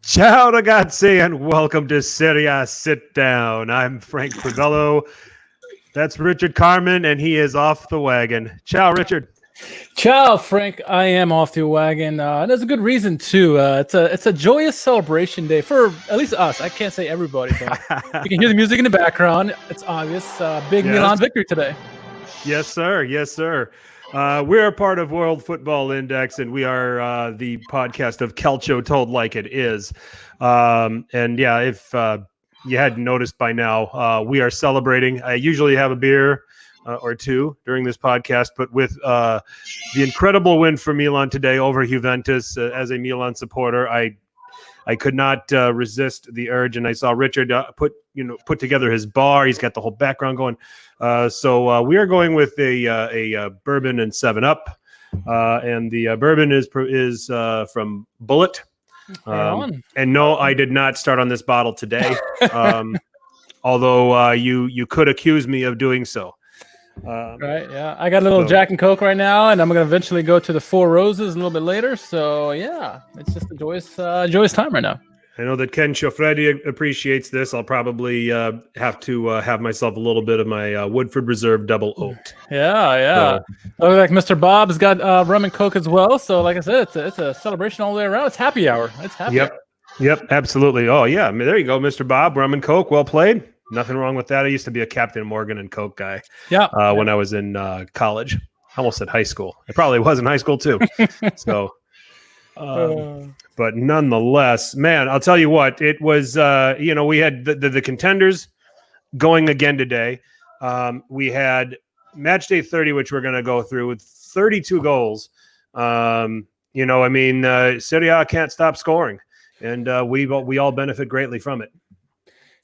Ciao ragazzi, and welcome to Serie A Sitdown. I'm Frank Crivello. That's Richard Carmen, and he is off the wagon. Ciao, Richard. Ciao, Frank. I am off the wagon. And there's a good reason, too. It's a joyous celebration day for at least us. I can't say everybody, but you can hear the music in the background. It's obvious. Big Milan victory today. Yes, sir. Yes, sir. We're a part of World Football Index, and we are the podcast of Calcio Told Like It Is. And yeah, if you hadn't noticed by now, we are celebrating. I usually have a beer or two during this podcast, but with the incredible win for Milan today over Juventus, as a Milan supporter, I could not resist the urge, and I saw Richard put together his bar. He's got the whole background going. So we are going with a bourbon and 7-Up, and the bourbon is from Bullet. And no, I did not start on this bottle today, although you could accuse me of doing so. Right, yeah. I got a little Jack and Coke right now, and I'm going to eventually go to the Four Roses a little bit later. So, yeah, it's just a joyous time right now. I know that Ken Ciofredi appreciates this. I'll probably have to have myself a little bit of my Woodford Reserve Double Oaked. Yeah. So, like Mr. Bob's got rum and Coke as well. So, like I said, it's a celebration all the way around. It's happy hour. Yep, absolutely. Oh, yeah. I mean, there you go, Mr. Bob. Rum and Coke, well played. Nothing wrong with that. I used to be a Captain Morgan and Coke guy. When I was in college. I almost said high school. It probably was in high school too. So, but nonetheless, man, I'll tell you what. It was. We had the contenders going again today. We had match day 30, which we're going to go through with 32 goals. Serie A can't stop scoring, and we all benefit greatly from it.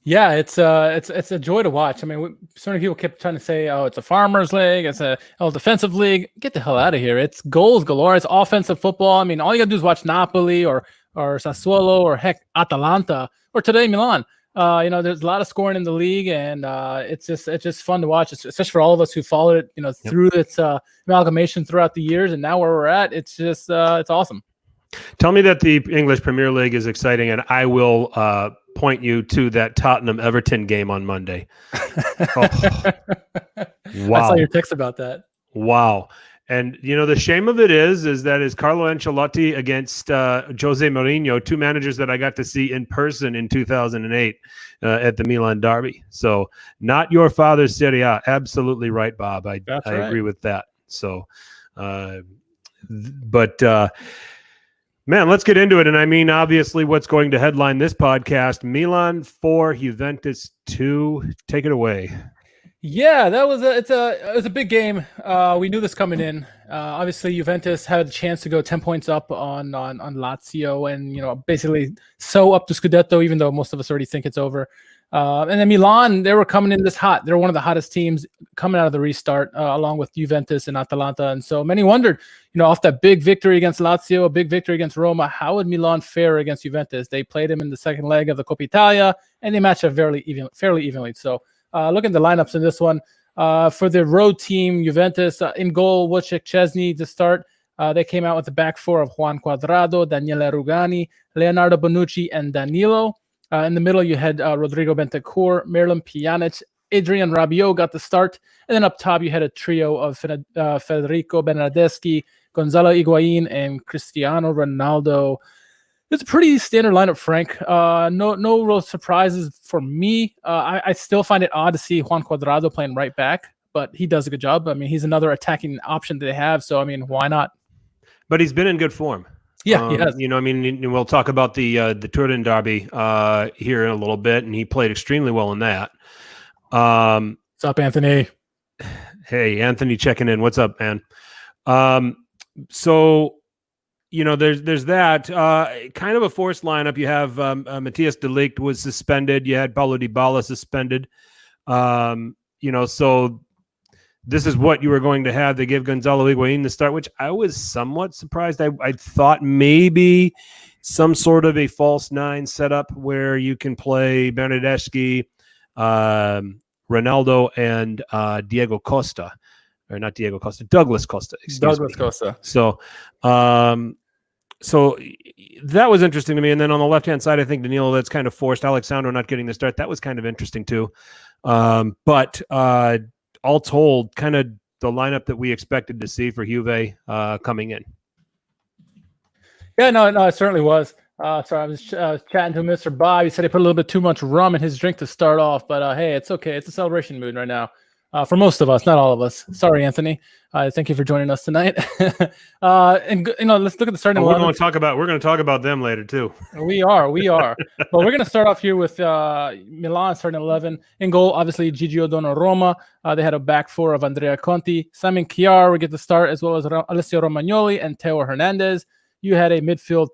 Yeah, it's a joy to watch. I mean, so many people kept trying to say, "Oh, it's a farmers' league, it's a defensive league." Get the hell out of here! It's goals galore. It's offensive football. I mean, all you gotta do is watch Napoli or Sassuolo or heck Atalanta or today Milan. There's a lot of scoring in the league, and it's just fun to watch, especially for all of us who followed it, through its amalgamation throughout the years, and now where we're at, it's just it's awesome. Tell me that the English Premier League is exciting, and I will point you to that Tottenham-Everton game on Monday. Wow. I saw your text about that. Wow. And, the shame of it is that is Carlo Ancelotti against Jose Mourinho, two managers that I got to see in person in 2008 at the Milan derby. So not your father's Serie A. Absolutely right, Bob. I agree with that. So, man, let's get into it. And I mean, obviously, what's going to headline this podcast, Milan 4, Juventus 2. Take it away. Yeah, it was a big game. We knew this coming in. Obviously, Juventus had a chance to go 10 points up on Lazio and, basically sew up the Scudetto, even though most of us already think it's over. And then Milan, they were coming in this hot. They're one of the hottest teams coming out of the restart, along with Juventus and Atalanta. And so many wondered, off that big victory against Lazio, a big victory against Roma, how would Milan fare against Juventus? They played him in the second leg of the Coppa Italia, and they matched up fairly evenly. So look at the lineups in this one. For the road team, Juventus, in goal, Wojciech Szczesny to start. They came out with the back four of Juan Cuadrado, Daniele Rugani, Leonardo Bonucci, and Danilo. In the middle, you had Rodrigo Bentancur, Miralem Pjanic, Adrian Rabiot got the start. And then up top, you had a trio of Federico Bernardeschi, Gonzalo Higuain, and Cristiano Ronaldo. It's a pretty standard lineup, Frank. No real surprises for me. I still find it odd to see Juan Cuadrado playing right back, but he does a good job. I mean, he's another attacking option that they have. So, I mean, why not? But he's been in good form. Yeah, he has. We'll talk about the Turin derby here in a little bit, and he played extremely well in that. What's up, Anthony? Hey, Anthony checking in. What's up, man? So, there's that kind of a forced lineup. You have Matthias de Ligt was suspended. You had Paulo Dybala suspended. so this is what you were going to have. They give Gonzalo Higuain the start, which I was somewhat surprised. I thought maybe some sort of a false nine setup where you can play Bernardeschi, Ronaldo, and Diego Costa, or not Diego Costa, Douglas Costa. Douglas Costa. So that was interesting to me. And then on the left-hand side, I think Danilo, that's kind of forced. Alexandro not getting the start. That was kind of interesting too. But all told, kind of the lineup that we expected to see for Juve coming in. Yeah, no, it certainly was. Sorry, I was chatting to Mr. Bob. He said he put a little bit too much rum in his drink to start off, but hey, it's okay. It's a celebration mood right now. For most of us, not all of us. Sorry, Anthony. Thank you for joining us tonight. And let's look at the starting. We're going to talk about them later too. We are. But we're going to start off here with Milan starting 11 in goal. Obviously, Gigio Donnarumma. They had a back four of Andrea Conti, Simon Kjaer. We get the start, as well as Alessio Romagnoli and Teo Hernandez. You had a midfield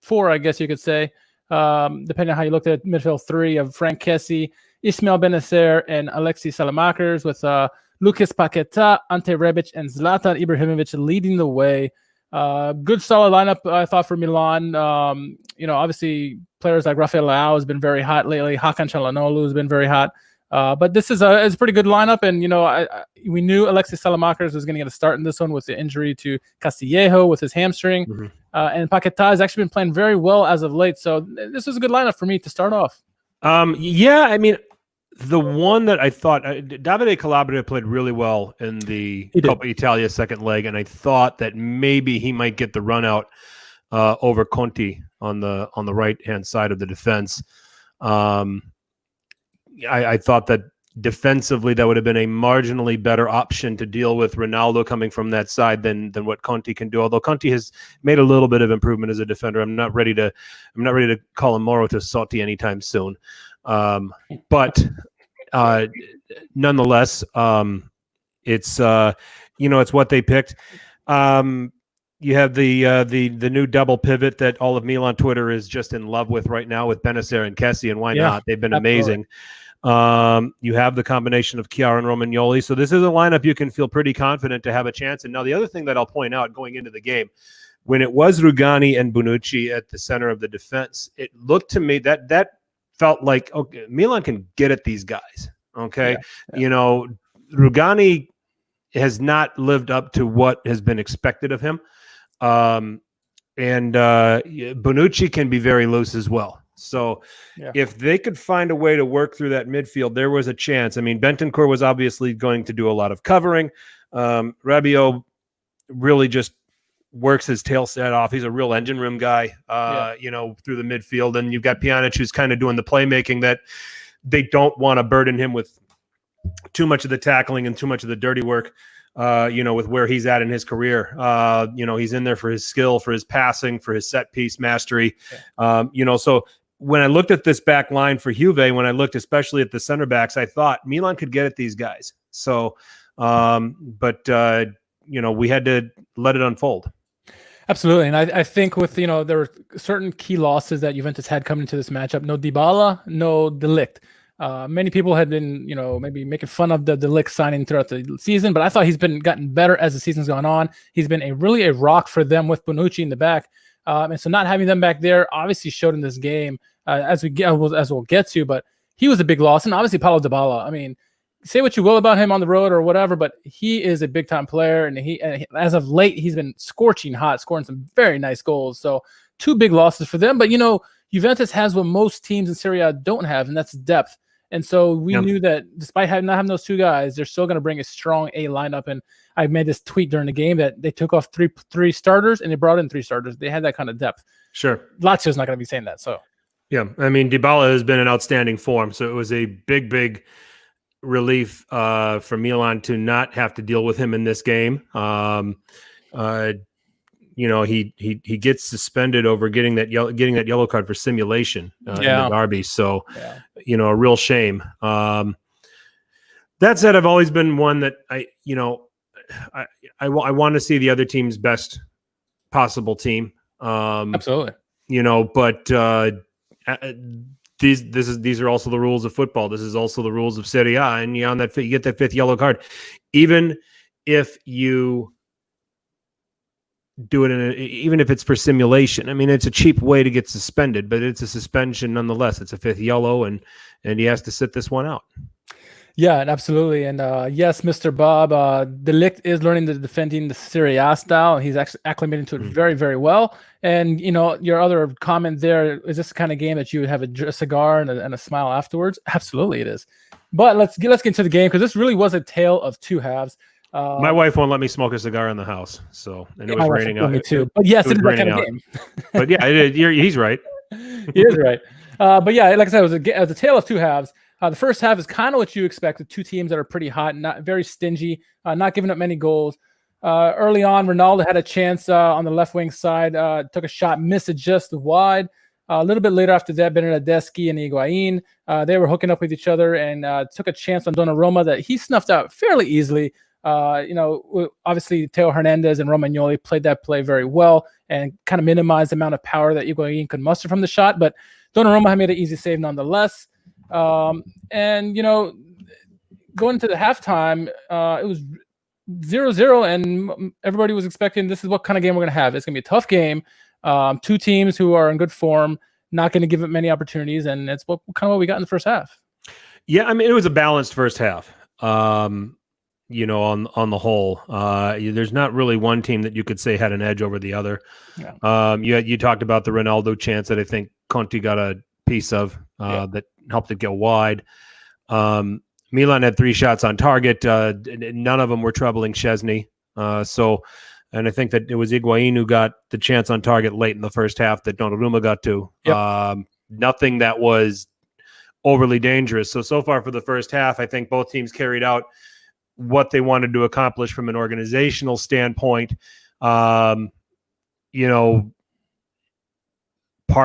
four, I guess you could say, depending on how you looked at it, midfield three of Frank Kessie, Ismail Benacer, and Alexis Salamakers, with Lucas Paqueta, Ante Rebic, and Zlatan Ibrahimovic leading the way. Good solid lineup, I thought, for Milan. Obviously players like Rafael Leao has been very hot lately. Hakan Çalhanoğlu has been very hot. But this is a pretty good lineup, and we knew Alexis Salamakers was going to get a start in this one with the injury to Castillejo with his hamstring, and Paqueta has actually been playing very well as of late. So this was a good lineup for me to start off. The one that I thought Davide Calabria played really well in the Coppa Italia second leg, and I thought that maybe he might get the run out over Conti on the right hand side of the defense. I thought that defensively that would have been a marginally better option to deal with Ronaldo coming from that side than what Conti can do. Although Conti has made a little bit of improvement as a defender, I'm not ready to call him Moro to Sotti anytime soon. But nonetheless, it's it's what they picked. You have the new double pivot that all of Milan Twitter is just in love with right now with Benacer and Kessie, and why not? They've been amazing. You have the combination of Kjaer and Romagnoli, so this is a lineup you can feel pretty confident to have a chance. And now the other thing that I'll point out going into the game, when it was Rugani and Bonucci at the center of the defense, it looked to me that felt like, okay, Milan can get at these guys. Okay, Rugani has not lived up to what has been expected of him. And Bonucci can be very loose as well. So if they could find a way to work through that midfield, there was a chance. I mean, Bentancur was obviously going to do a lot of covering. Rabiot really just works his tail set off. He's a real engine room guy, through the midfield. And you've got Pjanic, who's kind of doing the playmaking that they don't want to burden him with too much of the tackling and too much of the dirty work. With where he's at in his career, he's in there for his skill, for his passing, for his set piece mastery. So when I looked at this back line for Juve, when I looked especially at the center backs, I thought Milan could get at these guys. So, we had to let it unfold. Absolutely. And I think with, there were certain key losses that Juventus had coming into this matchup. No Dybala, no De Ligt. Many people had been, maybe making fun of the De Ligt signing throughout the season, but I thought he's gotten better as the season's gone on. He's been really a rock for them with Bonucci in the back. And so not having them back there obviously showed in this game, as we'll get to, but he was a big loss. And obviously Paulo Dybala, I mean, say what you will about him on the road or whatever, but he is a big time player. And as of late, he's been scorching hot, scoring some very nice goals. So two big losses for them. But, Juventus has what most teams in Serie A don't have, and that's depth. And so we knew that despite not having those two guys, they're still going to bring a strong A lineup. And I made this tweet during the game that they took off three starters and they brought in three starters. They had that kind of depth. Sure. Lazio's not going to be saying that. So, yeah, I mean, Dybala has been in outstanding form. So it was a big relief for Milan to not have to deal with him in this game. He gets suspended over getting that yellow card for simulation in the derby. So, a real shame. That said, I've always been one that I want to see the other team's best possible team. Absolutely. But these are also the rules of football. This is also the rules of Serie A, and you get that fifth yellow card, even if you do it even if it's for simulation. I mean, it's a cheap way to get suspended, but it's a suspension nonetheless. It's a fifth yellow, and he has to sit this one out. Yeah, absolutely. And yes, Mr. Bob, De Ligt is learning the defending the Serie A style. He's actually acclimating to it very, very well. And, your other comment there, is this the kind of game that you would have a cigar and a smile afterwards? Absolutely it is. But let's get into the game, because this really was a tale of two halves. My wife won't let me smoke a cigar in the house, and it was raining out. Me too. But yes, it is that kind of game. But yeah, he's right. He is right. But yeah, like I said, it was a tale of two halves. The first half is kind of what you expected. Two teams that are pretty hot, not very stingy, not giving up many goals. Early on, Ronaldo had a chance on the left wing side, took a shot, missed it just wide. A little bit later after that, Bernardeschi and Higuain, they were hooking up with each other and took a chance on Donnarumma that he snuffed out fairly easily. Obviously, Theo Hernandez and Romagnoli played that play very well and kind of minimized the amount of power that Higuain could muster from the shot. But Donnarumma had made an easy save nonetheless. Going into the halftime, it was 0-0, and everybody was expecting this is what kind of game we're going to have. It's going to be a tough game. Two teams who are in good form, not going to give it many opportunities, and it's what we got in the first half. Yeah, I mean, it was a balanced first half. On the whole, there's not really one team that you could say had an edge over the other. Yeah. You talked about the Ronaldo chance that I think Conti got a piece of that helped it go wide. Milan had 3 shots on target. None of them were troubling Szczesny. And I think that it was Higuain who got the chance on target late in the first half that Donnarumma got to. Yep. Nothing that was overly dangerous. So far for the first half, I think both teams carried out what they wanted to accomplish from an organizational standpoint. Part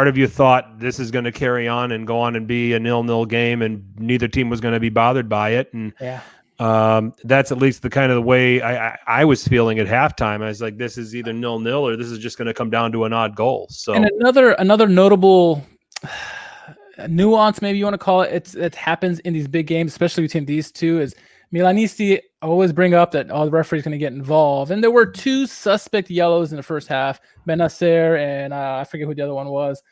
of you thought this is going to carry on and go on and be a 0-0 game, and neither team was going to be bothered by it. And that's at least the kind of the way I was feeling at halftime. I was like, this is either 0-0 or this is just going to come down to an odd goal. So, and another notable nuance, maybe you want to call it, it happens in these big games, especially between these two, is Milanisti always bring up that the referee's going to get involved. And there were 2 suspect yellows in the first half, Benacer and I forget who the other one was.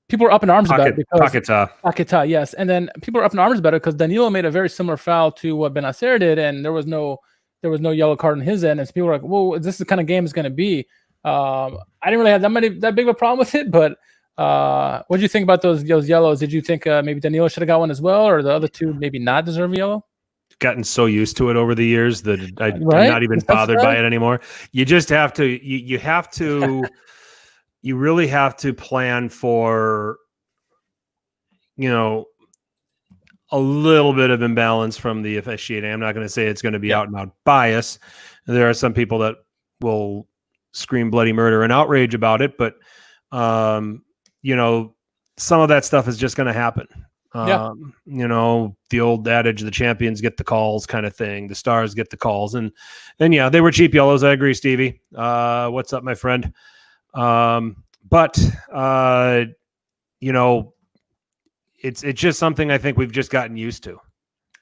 People were up in arms about it because Paquetá, yes. And then people were up in arms about it because Danilo made a very similar foul to what Benacer did, and there was no yellow card on his end. And so people were like, "Well, is this the kind of game it's going to be?" I didn't really have that big of a problem with it, but what did you think about those yellows? Did you think maybe Danilo should have got one as well, or the other two maybe not deserve a yellow? Gotten so used to it over the years that I'm not even bothered by it anymore. You just have to. You have to. You really have to plan for, a little bit of imbalance from the officiating. I'm not going to say it's going to be out and out bias. There are some people that will scream bloody murder and outrage about it, but some of that stuff is just going to happen. The old adage, the champions get the calls kind of thing. The stars get the calls. And they were cheap yellows. I agree, Stevie. What's up, my friend? But it's just something I think we've just gotten used to.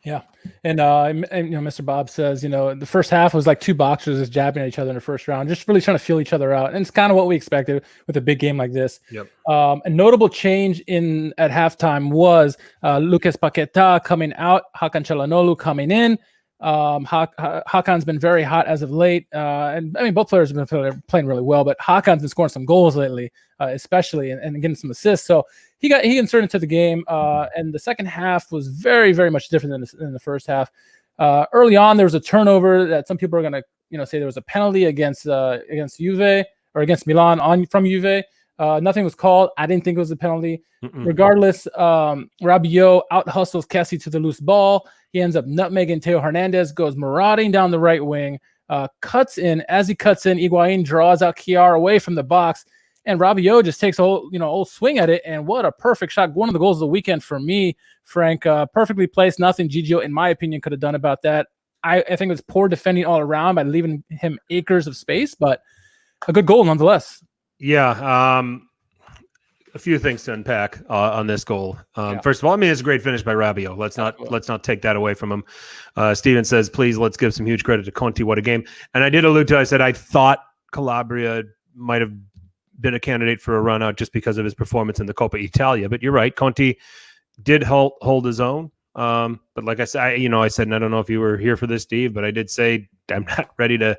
Yeah. And Mr. Bob says, the first half was like 2 boxers just jabbing at each other in the first round, just really trying to feel each other out. And it's kind of what we expected with a big game like this. Yep. A notable change at halftime was Lucas Paquetá coming out, Hakan Çalhanoğlu coming in. Hakan's been very hot as of late. And I mean, both players have been playing really well, but Hakan's been scoring some goals lately, especially, and getting some assists. So he inserted into the game. And the second half was very, very much different than the first half. Early on, there was a turnover that some people are going to, say there was a penalty against Juve or against Milan from Juve. Nothing was called. I didn't think it was a penalty. Regardless, Rabiot out-hustles Kessie to the loose ball. He ends up nutmegging Theo Hernandez, goes marauding down the right wing, cuts in. As he cuts in, Higuain draws out Kiar away from the box, and Rabiot just takes a whole swing at it, and what a perfect shot. One of the goals of the weekend for me, Frank. Perfectly placed. Nothing Gigio, in my opinion, could have done about that. I think it was poor defending all around by leaving him acres of space, but a good goal nonetheless. Yeah. a few things to unpack on this goal. First of all, I mean, it's a great finish by Rabiot. Let's not take that away from him. Steven says, please, let's give some huge credit to Conte. What a game. And I did allude to, I said, I thought Calabria might have been a candidate for a run out just because of his performance in the Coppa Italia. But you're right. Conte did hold his own. But like I said, I said, and I don't know if you were here for this, Steve, but I did say, I'm not ready to,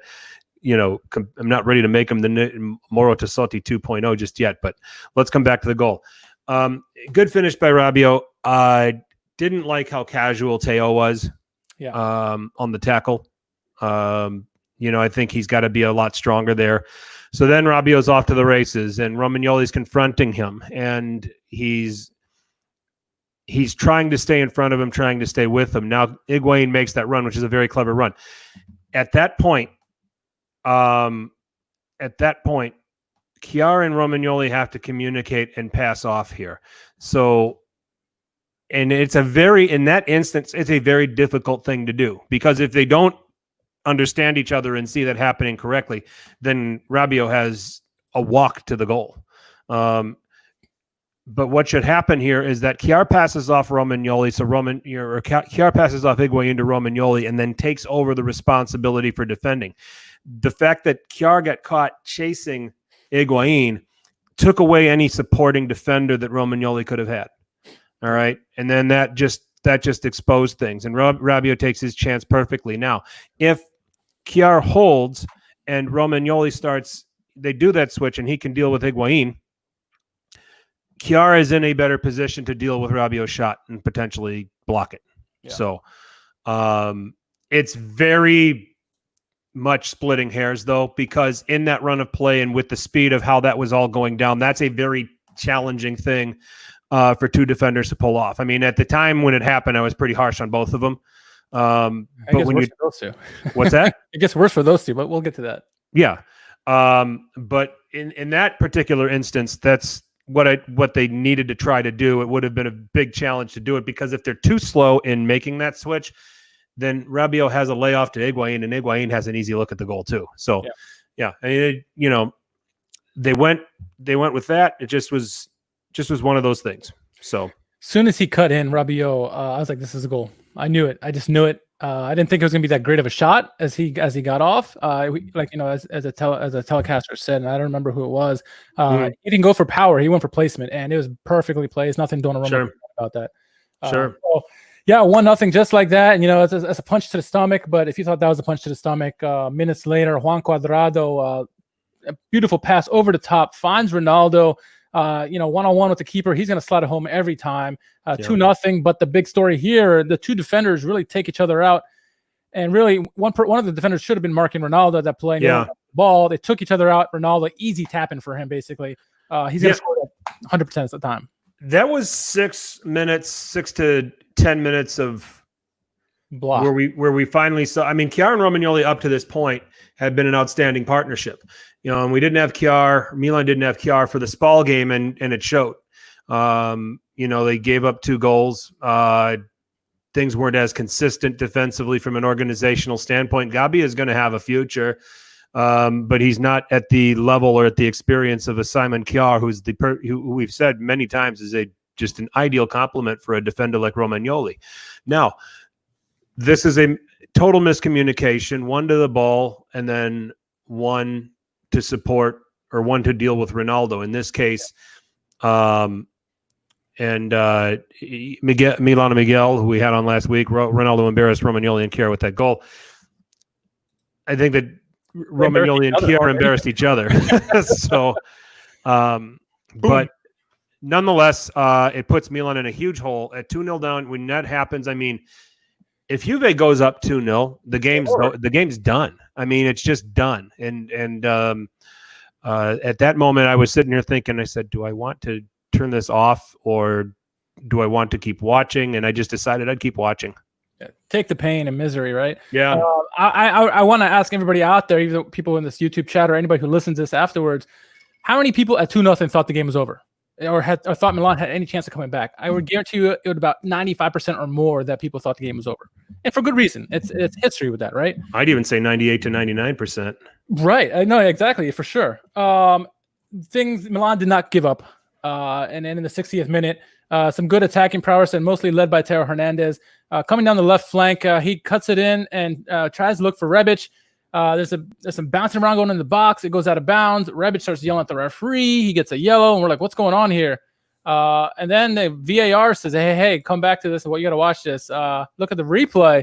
I'm not ready to make him the Moro Tassotti 2.0 just yet, but let's come back to the goal. Good finish by Rabiot. I didn't like how casual Teo was on the tackle. I think he's got to be a lot stronger there. So then Rabiot's off to the races, and Romagnoli's confronting him, and he's trying to stay in front of him, trying to stay with him. Now Higuain makes that run, which is a very clever run. At that point, Chiar and Romagnoli have to communicate and pass off here. So, and in that instance, it's a very difficult thing to do, because if they don't understand each other and see that happening correctly, then Rabiot has a walk to the goal. But what should happen here is that Chiar passes off Romagnoli, so Chiar passes off Higuain to Romagnoli, and then takes over the responsibility for defending. The fact that Chiar got caught chasing Higuain took away any supporting defender that Romagnoli could have had. All right, and then that just exposed things, and Rabiot takes his chance perfectly. Now, if Chiar holds and Romagnoli they do that switch, and he can deal with Higuain, Chiar is in a better position to deal with Rabiot's shot and potentially block it. Yeah. So it's very much splitting hairs, though, because in that run of play and with the speed of how that was all going down, that's a very challenging thing for two defenders to pull off. I mean, at the time when it happened, I was pretty harsh on both of them. But when you those two. What's that? It gets worse for those two, but we'll get to that. Yeah. But in that particular instance, that's what they needed to try to do. It would have been a big challenge to do it, because if they're too slow in making that switch, then Rabiot has a layoff to Higuain, and Higuain has an easy look at the goal too. So, yeah, I mean, they went with that. It just was one of those things. So as soon as he cut in Rabiot, I was like, this is a goal. I knew it. I just knew it. I didn't think it was going to be that great of a shot as he got off. As a telecaster said, and I don't remember who it was. He didn't go for power. He went for placement, and it was perfectly placed. Nothing Donnarumma about that. Sure. So, yeah, 1-0 just like that. And it's a punch to the stomach. But if you thought that was a punch to the stomach, minutes later, Juan Cuadrado, a beautiful pass over the top, finds Ronaldo. One-on-one with the keeper. He's going to slide it home every time. 2-0. But the big story here, the two defenders really take each other out. And really, one of the defenders should have been marking Ronaldo that play. The ball. They took each other out. Ronaldo, easy tapping for him, basically. He's going to score 100% of the time. That was 6 to 10 minutes of block where we finally saw. I mean, Chiar and Romagnoli up to this point had been an outstanding partnership. And we didn't have Chiar. Milan didn't have Chiar for the Spal game, and it showed. They gave up 2 goals. Things weren't as consistent defensively from an organizational standpoint. Gabi is going to have a future, but he's not at the level or at the experience of a Simon Chiar, who we've said many times is just an ideal complement for a defender like Romagnoli. Now, this is a total miscommunication. 1 to the ball, and then 1 to support, or 1 to deal with Ronaldo in this case. Milano Miguel, who we had on last week, Ronaldo embarrassed Romagnoli and Chiar with that goal. I think that Romagnoli and Chiar embarrassed each other. So, but nonetheless, it puts Milan in a huge hole at 2-0 down. When that happens, I mean, if Juve goes up 2-0, the game's done. I mean, it's just done. And at that moment, I was sitting here thinking, I said, do I want to turn this off, or do I want to keep watching? And I just decided I'd keep watching. Yeah, take the pain and misery, right? Yeah. I want to ask everybody out there, even people in this YouTube chat or anybody who listens to this afterwards, how many people at 2-0 thought the game was over? Or thought Milan had any chance of coming back? I would guarantee you it would about 95% or more that people thought the game was over, and for good reason. It's history with that, right? I'd even say 98 to 99%. Right. I know exactly, for sure. Milan did not give up. and then in the 60th minute, some good attacking prowess and mostly led by Teo Hernandez. Coming down the left flank, he cuts it in and tries to look for Rebic. There's some bouncing around going in the box. It goes out of bounds. Rebic starts yelling at the referee. He gets a yellow, and we're like, what's going on here? And then the VAR says, hey, come back to this. You got to watch this. Look at the replay.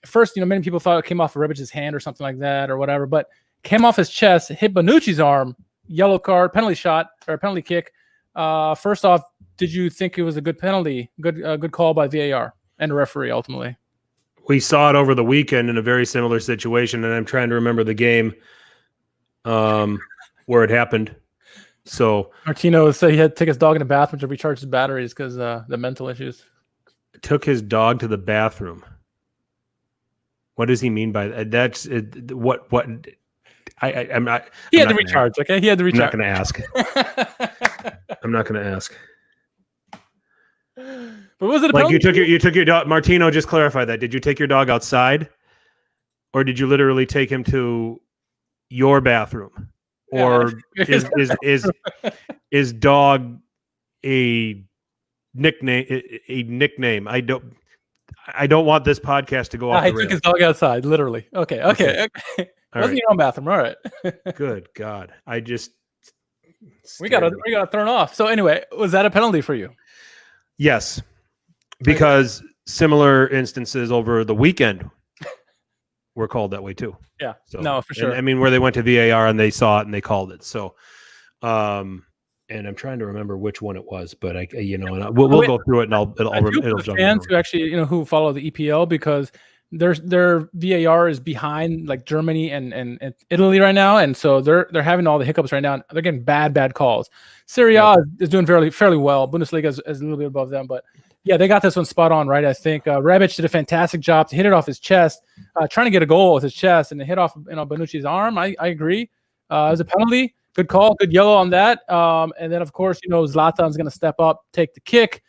First, many people thought it came off of Rebic's hand or something like that or whatever, but came off his chest, hit Bonucci's arm, yellow card, penalty shot or penalty kick. First off, did you think it was a good penalty? Good call by VAR and the referee ultimately? We saw it over the weekend in a very similar situation, and I'm trying to remember the game where it happened. So Martino said he had to take his dog in the bathroom to recharge his batteries because the mental issues. Took his dog to the bathroom. What does he mean by that? That's what I'm not. He had to recharge. Okay, he had to recharge. I'm not going to ask. I'm not going to ask. But was it like you took your dog? Martino, just clarify that. Did you take your dog outside, or did you literally take him to your bathroom? Or is dog a nickname? I don't want this podcast to go off. He took his dog outside, literally. Okay. Wasn't your own bathroom? All right. Good God. We gotta turn off. So anyway, was that a penalty for you? Yes. Because similar instances over the weekend were called that way too. Yeah. So, no, for sure. Where they went to VAR and they saw it and they called it. So and I'm trying to remember which one it was, but we'll go through it and it'll jump. Fans who actually who follow the EPL, because their VAR is behind like Germany and Italy right now, and so they're having all the hiccups right now. They're getting bad calls. Serie A is doing fairly well. Bundesliga is a little bit above them, but yeah, they got this one spot on, right? I think Rebic did a fantastic job to hit it off his chest, trying to get a goal with his chest, and it hit off Bonucci's arm. I agree. It was a penalty. Good call. Good yellow on that. And then, of course, Zlatan's going to step up, take the kick.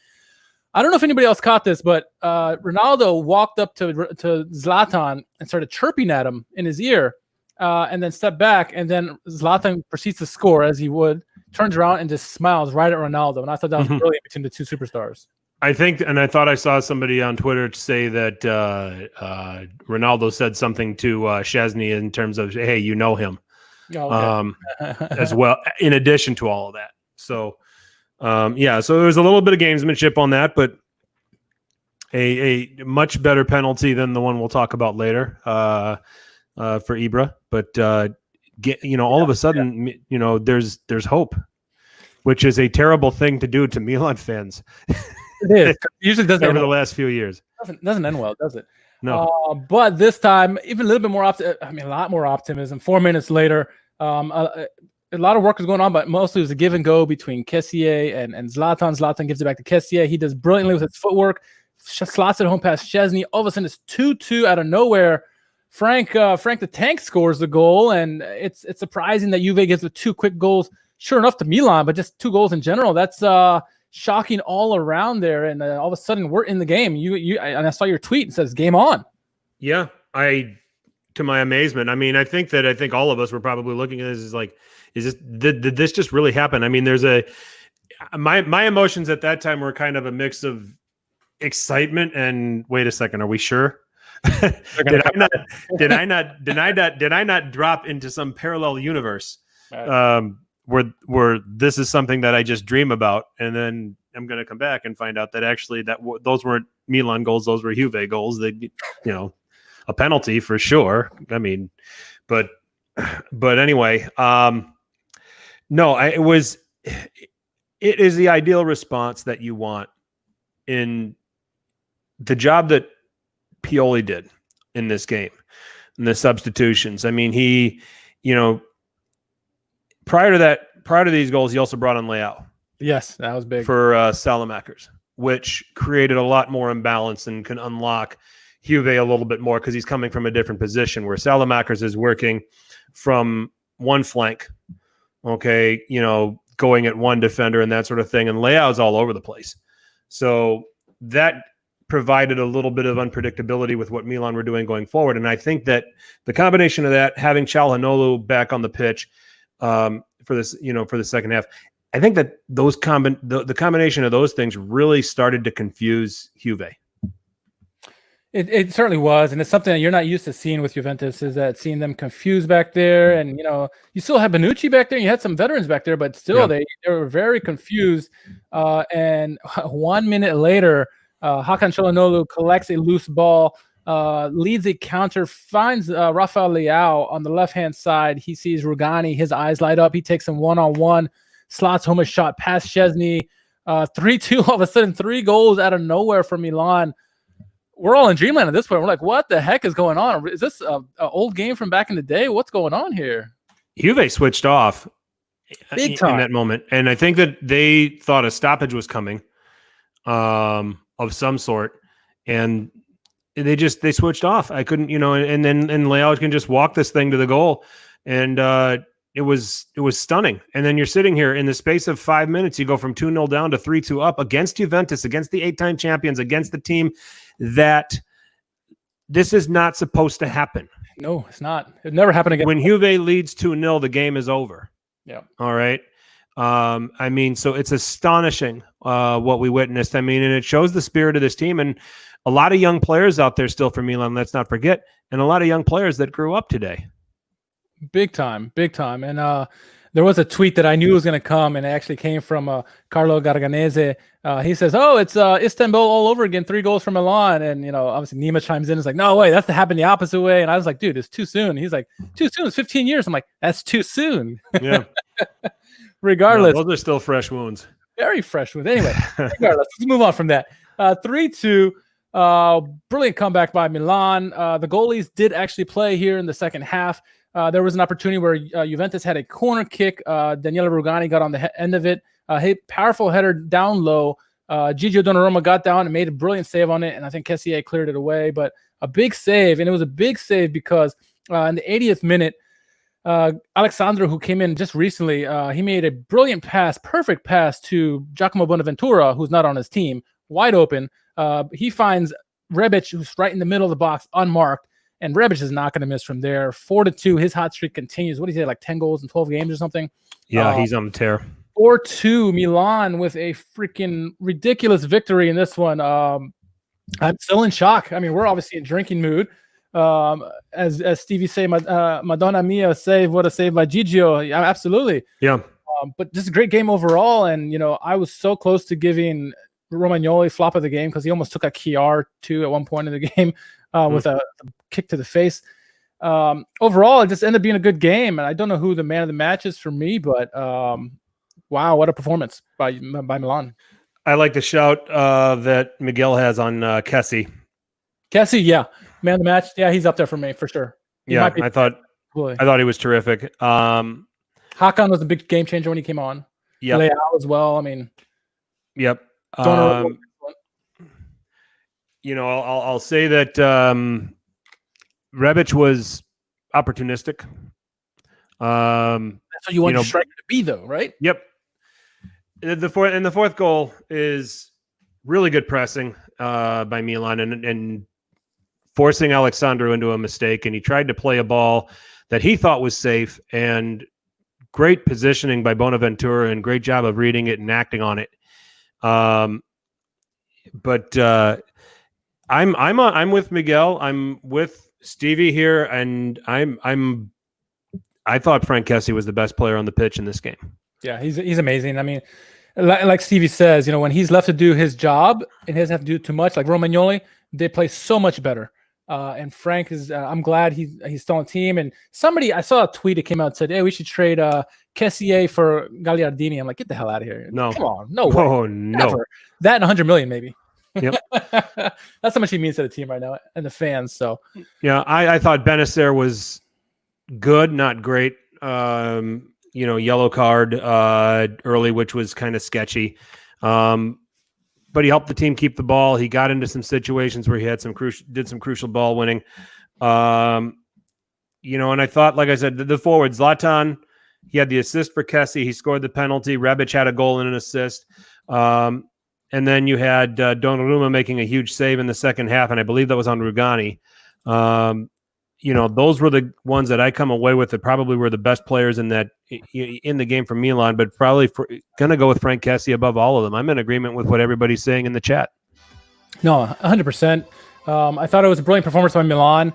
I don't know if anybody else caught this, but Ronaldo walked up to Zlatan and started chirping at him in his ear, and then stepped back. And then Zlatan proceeds to score as he would, turns around and just smiles right at Ronaldo. And I thought that was brilliant between the two superstars. I thought I saw somebody on Twitter say that Ronaldo said something to Szczesny in terms of, hey, you know him. Oh, okay. As well, in addition to all of that. So, so there was a little bit of gamesmanship on that, but a much better penalty than the one we'll talk about later for Ibra. But, all of a sudden, there's hope, which is a terrible thing to do to Milan fans. It is. It usually doesn't over the last few years. Doesn't end well, does it? No. But this time, even a little bit more a lot more optimism. 4 minutes later, a lot of work was going on, but mostly it was a give and go between Kessié and Zlatan. Zlatan gives it back to Kessié. He does brilliantly with his footwork. Slots it home past Szczesny. All of a sudden, it's 2-2 out of nowhere. Frank the Tank scores the goal, and it's surprising that Juve gets the 2 quick goals. Sure enough to Milan, but just 2 goals in general. That's shocking all around there, and all of a sudden we're in the game. And I saw your tweet and says game on. Yeah, to my amazement, I think all of us were probably looking at this as like, did this just really happen? My emotions at that time were kind of a mix of excitement and wait a second, are we sure? Did I not drop into some parallel universe? Where this is something that I just dream about, and then I'm going to come back and find out that actually those weren't Milan goals, those were Juve goals. They, a penalty for sure. But anyway, no, it is the ideal response that you want in the job that Pioli did in this game, in the substitutions. He, prior to these goals, he also brought on Leao. Yes, that was big for Salamakers, which created a lot more imbalance and can unlock Juve a little bit more because he's coming from a different position where Salamakers is working from one flank, going at one defender and that sort of thing, and Leao's all over the place. So that provided a little bit of unpredictability with what Milan were doing going forward, and I think that the combination of that, having Çalhanoğlu back on the pitch for this, for the second half, I think that those the combination of those things really started to confuse Juve. It certainly was, and it's something that you're not used to seeing with Juventus, is that seeing them confused back there, and you still have Bonucci back there, and you had some veterans back there, but still they were very confused. And 1 minute later, Hakan Çalhanoğlu collects a loose ball, leads a counter, finds Rafael Leao on the left-hand side. He sees Rugani, his eyes light up. He takes him one-on-one, slots home a shot past Szczesny. 3-2, all of a sudden, 3 goals out of nowhere from Milan. We're all in dreamland at this point. We're like, what the heck is going on? Is this an old game from back in the day? What's going on here? Juve switched off big time in that moment. And I think that they thought a stoppage was coming of some sort. And they switched off. I couldn't, and then Leao can just walk this thing to the goal. And it was stunning. And then you're sitting here in the space of 5 minutes, you go from 2-0 down to 3-2 up against Juventus, against the 8-time champions, against the team that this is not supposed to happen. No, it's not. It never happened again. When Juve leads 2-0, the game is over. Yeah. All right. So it's astonishing what we witnessed. And it shows the spirit of this team, and a lot of young players out there still for Milan, let's not forget, and a lot of young players that grew up today. Big time. And there was a tweet that I knew was going to come, and it actually came from Carlo Garganese. He says, it's Istanbul all over again, 3 goals from Milan. And, obviously Nima chimes in. It's like, no way, that's happened the opposite way. And I was like, dude, it's too soon. He's like, too soon? It's 15 years. I'm like, that's too soon. Yeah. Regardless. Those are still fresh wounds. Very fresh wounds. Anyway, regardless, let's move on from that. 3-2, brilliant comeback by Milan. The goalies did actually play here in the second half. There was an opportunity where Juventus had a corner kick. Daniele Rugani got on the end of it. Powerful header down low. Gigio Donnarumma got down and made a brilliant save on it, and I think Kessié cleared it away. But a big save, and it was a big save because in the 80th minute, Alexandro, who came in just recently, he made a brilliant pass, perfect pass to Giacomo Bonaventura, who's not on his team, wide open. He finds Rebic, who's right in the middle of the box, unmarked. And Rebic is not going to miss from there. 4-2, his hot streak continues. What do you say, like 10 goals in 12 games or something? Yeah, he's on the tear. 4-2, Milan with a freaking ridiculous victory in this one. I'm still in shock. We're obviously in drinking mood. As Stevie say, Madonna Mia save, what a save by Gigio. Yeah, absolutely. Yeah. But just a great game overall. And, I was so close to giving Romagnoli flop of the game because he almost took a Chiar too at one point in the game. With a kick to the face. Overall, it just ended up being a good game, and I don't know who the man of the match is for me, but wow, what a performance by Milan. I like the shout that Miguel has on Kessie. Kessie, yeah, man of the match. Yeah, he's up there for me for sure. I thought he was terrific. Hakan was a big game changer when he came on. Yeah, Leao as well. Yep. I'll say that Rebic was opportunistic. That's what you want your striker to be, though, right? Yep. The fourth goal is really good pressing by Milan and forcing Alexandro into a mistake. And he tried to play a ball that he thought was safe, and great positioning by Bonaventura and great job of reading it and acting on it. But I'm with Miguel. I'm with Stevie here, and I thought Frank Kessie was the best player on the pitch in this game. Yeah, he's amazing. Like Stevie says, when he's left to do his job and he doesn't have to do too much, like Romagnoli, they play so much better. And Frank is. I'm glad he's still on the team. And I saw a tweet that came out and said, "Hey, we should trade Kessié for Gagliardini." I'm like, get the hell out of here! No, come on, no way. Oh no, never. That and 100 million maybe. Yep. That's how much he means to the team right now and the fans. So yeah, I thought Benacer was good, not great. Yellow card early, which was kind of sketchy. But he helped the team keep the ball. He got into some situations where he had some crucial ball winning. And I thought, like I said, the forward Zlatan, he had the assist for Kessie. He scored the penalty. Rebic had a goal and an assist. And then you had Donnarumma making a huge save in the second half, and I believe that was on Rugani. those were the ones that I come away with that probably were the best players in the game for Milan, but probably going to go with Frank Kessie above all of them. I'm in agreement with what everybody's saying in the chat. No, 100%. I thought it was a brilliant performance by Milan.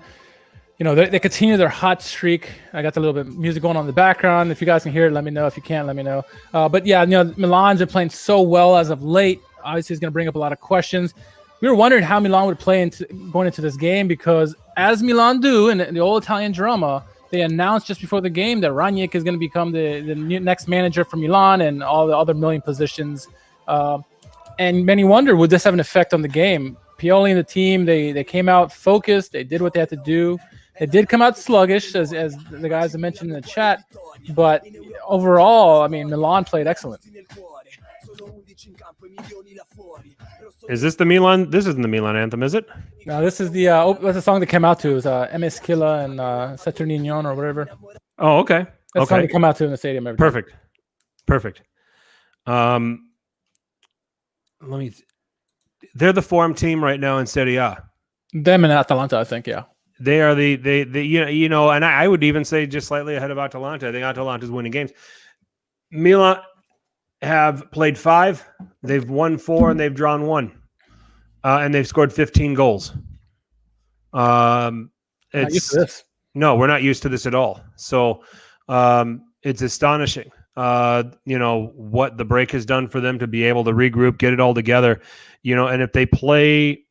They continue their hot streak. I got the little bit of music going on in the background. If you guys can hear it, let me know. If you can't, let me know. But yeah, Milan's been playing so well as of late. Obviously, it's going to bring up a lot of questions. We were wondering how Milan would play going into this game because, as Milan do in the old Italian drama, they announced just before the game that Rangnick is going to become the next manager for Milan and all the other million positions. And many wonder, would this have an effect on the game? Pioli and the team, they came out focused. They did what they had to do. They did come out sluggish, as the guys have mentioned in the chat. But overall, I mean, Milan played excellent. Is this the Milan? This isn't the Milan anthem, is it? No, this is that's the song that came out to. It was Eskila and Saturninion or whatever. Oh, okay. That's the song they come out to in the stadium every time. Perfect. They're the form team right now in Serie A. Them and Atalanta, I think, yeah. They are and I would even say just slightly ahead of Atalanta. I think Atalanta's winning games. Milan have played 5, they've won 4, and they've drawn 1, and they've scored 15 goals. Not used to this. No, we're not used to this at all. So it's astonishing. What the break has done for them to be able to regroup, get it all together. And if they play,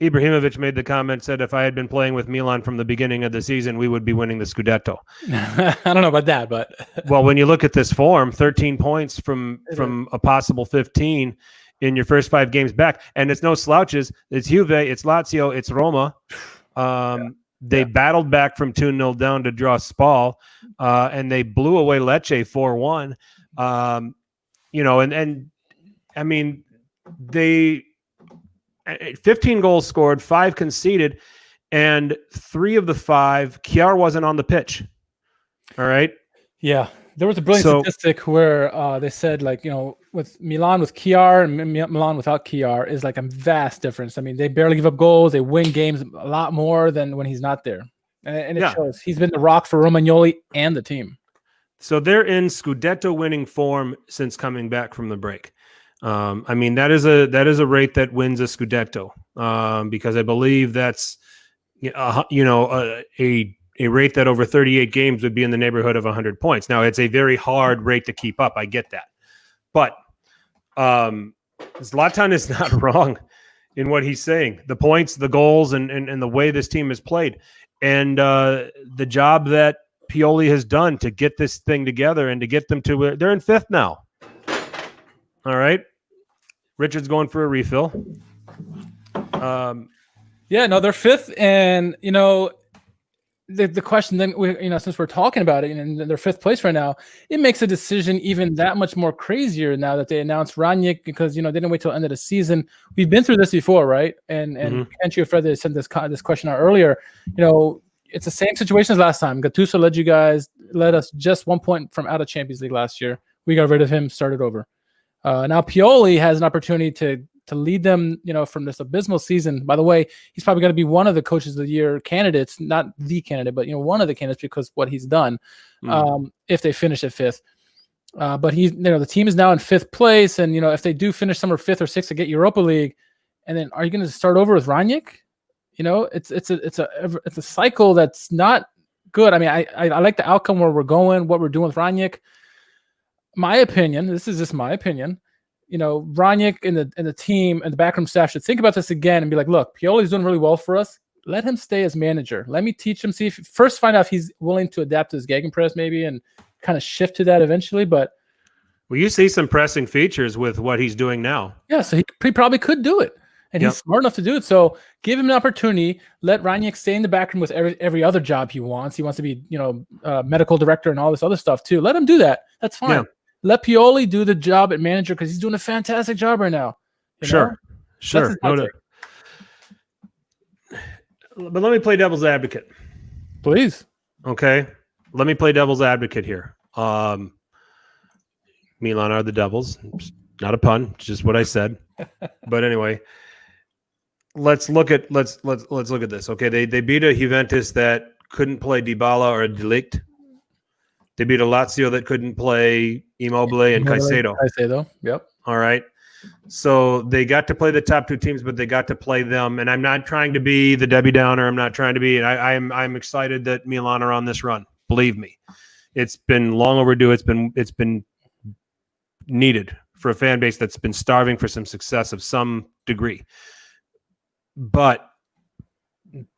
Ibrahimovic made the comment, said if I had been playing with Milan from the beginning of the season, we would be winning the Scudetto. I don't know about that, but well, when you look at this form, 13 points from a possible 15 in your first 5 games back, and it's no slouches. It's Juve, it's Lazio, it's Roma. They battled back from 2-0 down to draw Spal, and they blew away Lecce 4-1. And I mean, they 15 goals scored, 5 conceded, and 3 of the 5, Kjaer wasn't on the pitch. All right. Yeah. There was a brilliant statistic where they said, with Milan with Kjaer and Milan without Kjaer is like a vast difference. I mean, they barely give up goals. They win games a lot more than when he's not there. And it shows. He's been the rock for Romagnoli and the team. So they're in Scudetto winning form since coming back from the break. I mean, that is a rate that wins a Scudetto, because I believe that's a rate that over 38 games would be in the neighborhood of 100 points. Now, it's a very hard rate to keep up. I get that. But Zlatan is not wrong in what he's saying. The points, the goals, and the way this team has played. And the job that Pioli has done to get this thing together and to get them to – they're in 5th now. All right. Richard's going for a refill. They're 5th. And, the question then, since we're talking about it and they're 5th place right now, it makes a decision even that much more crazier now that they announced Rangnick, because, they didn't wait till the end of the season. We've been through this before, right? And Kenchi Fred sent this question out earlier. It's the same situation as last time. Gattuso led us just 1 point from out of Champions League last year. We got rid of him, started over. Now Pioli has an opportunity to lead them, from this abysmal season. By the way, he's probably going to be one of the coaches of the year candidates, not the candidate, but one of the candidates because what he's done. If they finish at 5th, but the team is now in 5th place, and if they do finish somewhere 5th or 6th to get Europa League, and then are you going to start over with Rangnick? It's a cycle that's not good. I mean, I like the outcome where we're going, what we're doing with Rangnick. My opinion, this is just my opinion. Rangnick and the team and the backroom staff should think about this again and be like, look, Pioli's doing really well for us. Let him stay as manager. Let me teach him. First find out if he's willing to adapt to his gegenpress maybe and kind of shift to that eventually. But you see some pressing features with what he's doing now. Yeah, so he probably could do it. And he's smart enough to do it. So give him an opportunity. Let Rangnick stay in the backroom with every other job he wants. He wants to be, medical director and all this other stuff too. Let him do that. That's fine. Yeah. Let Pioli do the job at manager because he's doing a fantastic job right now. Sure. No. But let me play devil's advocate. Please. Okay. Let me play devil's advocate here. Milan are the Devils. Not a pun, just what I said. But anyway, let's look at this. Okay, they beat a Juventus that couldn't play Dybala or De Ligt. They beat a Lazio that couldn't play Immobile and Caicedo. Yep. All right. So they got to play the top two teams, but they got to play them. And I'm not trying to be the Debbie Downer. I'm not trying to be. I'm excited that Milan are on this run. Believe me, it's been long overdue. It's been needed for a fan base that's been starving for some success of some degree. But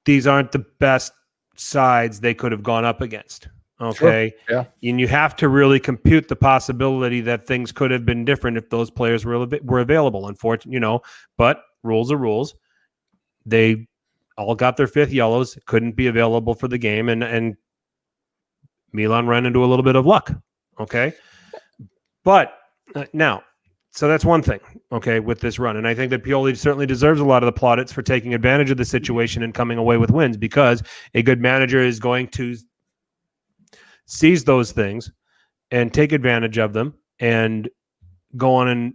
these aren't the best sides they could have gone up against. Okay. Sure. Yeah. And you have to really compute the possibility that things could have been different if those players were available. Unfortunately, but rules are rules. They all got their fifth yellows, couldn't be available for the game, and Milan ran into a little bit of luck. Okay. But now, so that's one thing, okay, with this run. And I think that Pioli certainly deserves a lot of the plaudits for taking advantage of the situation and coming away with wins, because a good manager is going to seize those things and take advantage of them and go on and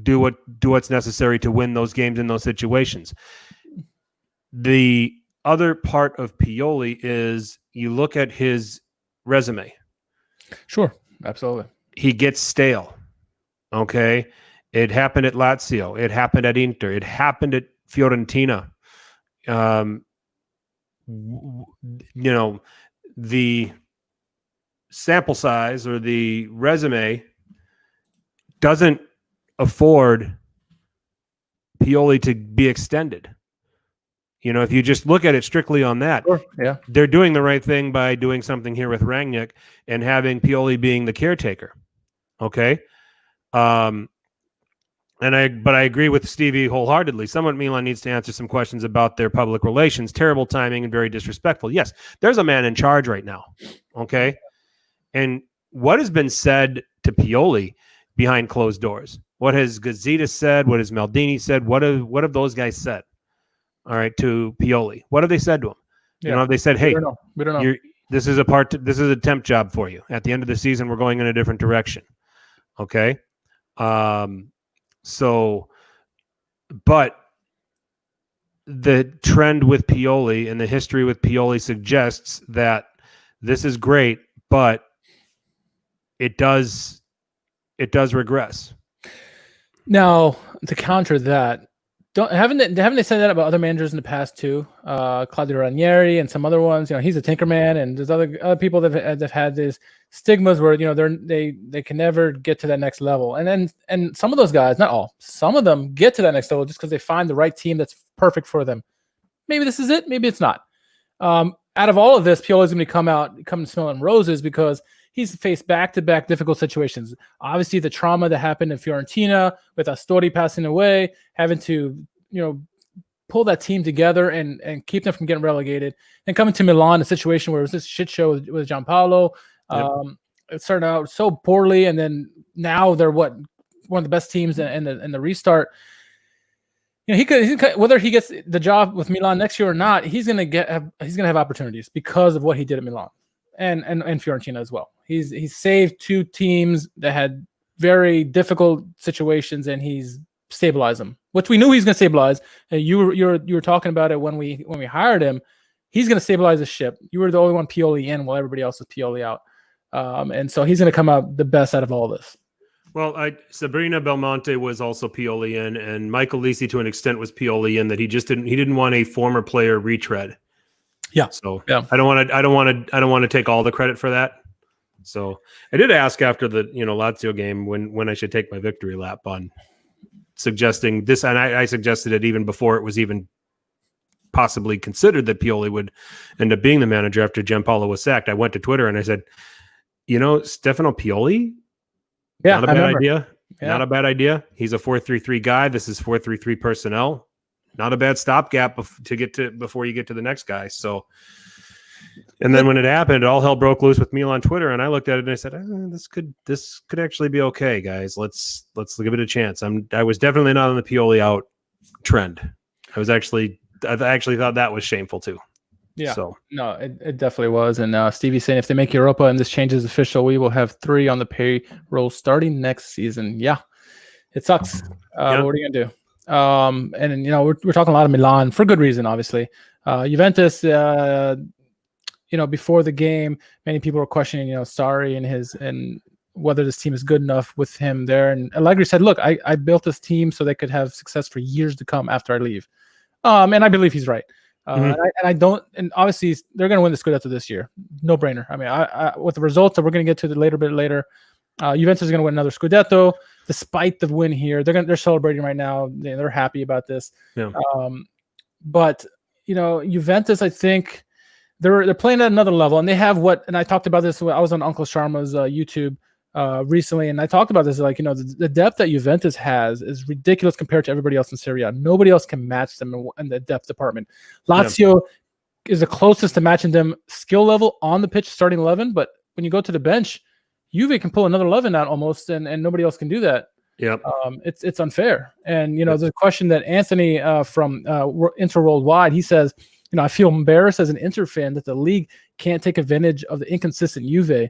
do what's necessary to win those games in those situations. The other part of Pioli is you look at his resume. Sure, absolutely. He gets stale. Okay. It happened at Lazio. It happened at Inter. It happened at Fiorentina. The sample size or the resume doesn't afford Pioli to be extended. If you just look at it strictly on that, sure, yeah, they're doing the right thing by doing something here with Rangnick and having Pioli being the caretaker. Okay. But I agree with Stevie wholeheartedly. Someone at Milan needs to answer some questions about their public relations. Terrible timing and very disrespectful. Yes, there's a man in charge right now. Okay. And what has been said to Pioli behind closed doors? What has Gazzetta said? What has Maldini said? What have those guys said? All right, to Pioli. What have they said to him? Yeah. They said, "Hey, we don't know. This is a temp job for you. At the end of the season, we're going in a different direction." Okay. But the trend with Pioli and the history with Pioli suggests that this is great, but it does regress. Now, to counter that, haven't they said that about other managers in the past too? Claudio Ranieri and some other ones. He's a tinkerman, and there's other people that have had these stigmas where they can never get to that next level. And some of those guys, not all, some of them get to that next level just because they find the right team that's perfect for them. Maybe this is it. Maybe it's not. Out of all of this, Pioli's going to come smelling roses because he's faced back-to-back difficult situations. Obviously, the trauma that happened in Fiorentina with Astori passing away, having to, pull that team together and keep them from getting relegated. And coming to Milan, a situation where it was this shit show with Gianpaolo. Yep. It started out so poorly, and then now they're one of the best teams in the restart. He could, whether he gets the job with Milan next year or not, he's gonna have opportunities because of what he did at Milan and Fiorentina as well. He's saved two teams that had very difficult situations, and he's stabilized them, which we knew he's going to stabilize. You were talking about it when we hired him. He's going to stabilize the ship. You were the only one Pioli in while everybody else was Pioli out, and so he's going to come out the best out of all this. Well, Sabrina Belmonte was also Pioli in, and Michael Lisi to an extent was Pioli in, that he didn't want a former player retread. Yeah. So yeah. I don't want to take all the credit for that. So I did ask after the Lazio game when I should take my victory lap on suggesting this, and I suggested it even before it was even possibly considered that Pioli would end up being the manager after Gianpaolo was sacked. I went to Twitter and I said, Stefano Pioli. Yeah, not a bad idea. Yeah. Not a bad idea. He's a 4-3-3 guy. This is 4-3-3 personnel. Not a bad stopgap before you get to the next guy. So, and then when it happened, all hell broke loose with Milan Twitter, and I looked at it and I said, "This could actually be okay, guys. Let's give it a chance." I was definitely not on the Pioli out trend. I actually thought that was shameful too. Yeah. So no, it definitely was. And Stevie's saying if they make Europa and this changes official, we will have 3 on the payroll starting next season. Yeah, it sucks. What are you gonna do? And we're talking a lot of Milan for good reason, obviously. Juventus, before the game, many people were questioning, Sarri and whether this team is good enough with him there. And Allegri said, "Look, I built this team so they could have success for years to come after I leave." And I believe he's right. And obviously they're going to win the Scudetto this year, no brainer. I mean, with the results that we're going to get to a bit later, Juventus is going to win another Scudetto despite the win here. They're celebrating right now. They're happy about this. Yeah. But Juventus, I think they're playing at another level, and they have and I talked about this. I was on Uncle Sharma's YouTube recently, and I talked about this. Like, the depth that Juventus has is ridiculous compared to everybody else in Serie A. Nobody else can match them in the depth department. Lazio is the closest to matching them skill level on the pitch, starting 11. But when you go to the bench, Juve can pull another 11 out almost, and nobody else can do that. Yeah, it's unfair. And there's a question that Anthony from Inter Worldwide, he says, I feel embarrassed as an Inter fan that the league can't take advantage of the inconsistent Juve.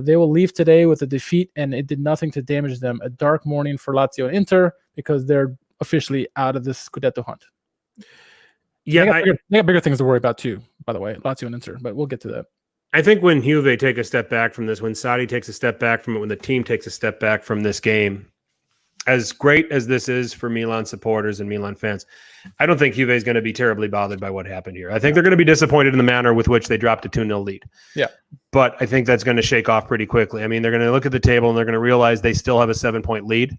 They will leave today with a defeat, and it did nothing to damage them. A dark morning for Lazio and Inter because they're officially out of this Scudetto hunt. Yeah, they got bigger things to worry about too, by the way, Lazio and Inter, but we'll get to that. I think when Juve take a step back from this, when Sarri takes a step back from it, when the team takes a step back from this game, as great as this is for Milan supporters and Milan fans, I don't think Juve is going to be terribly bothered by what happened here. I think they're going to be disappointed in the manner with which they dropped a 2-0 lead. Yeah. But I think that's going to shake off pretty quickly. I mean, they're going to look at the table and they're going to realize they still have a 7-point lead.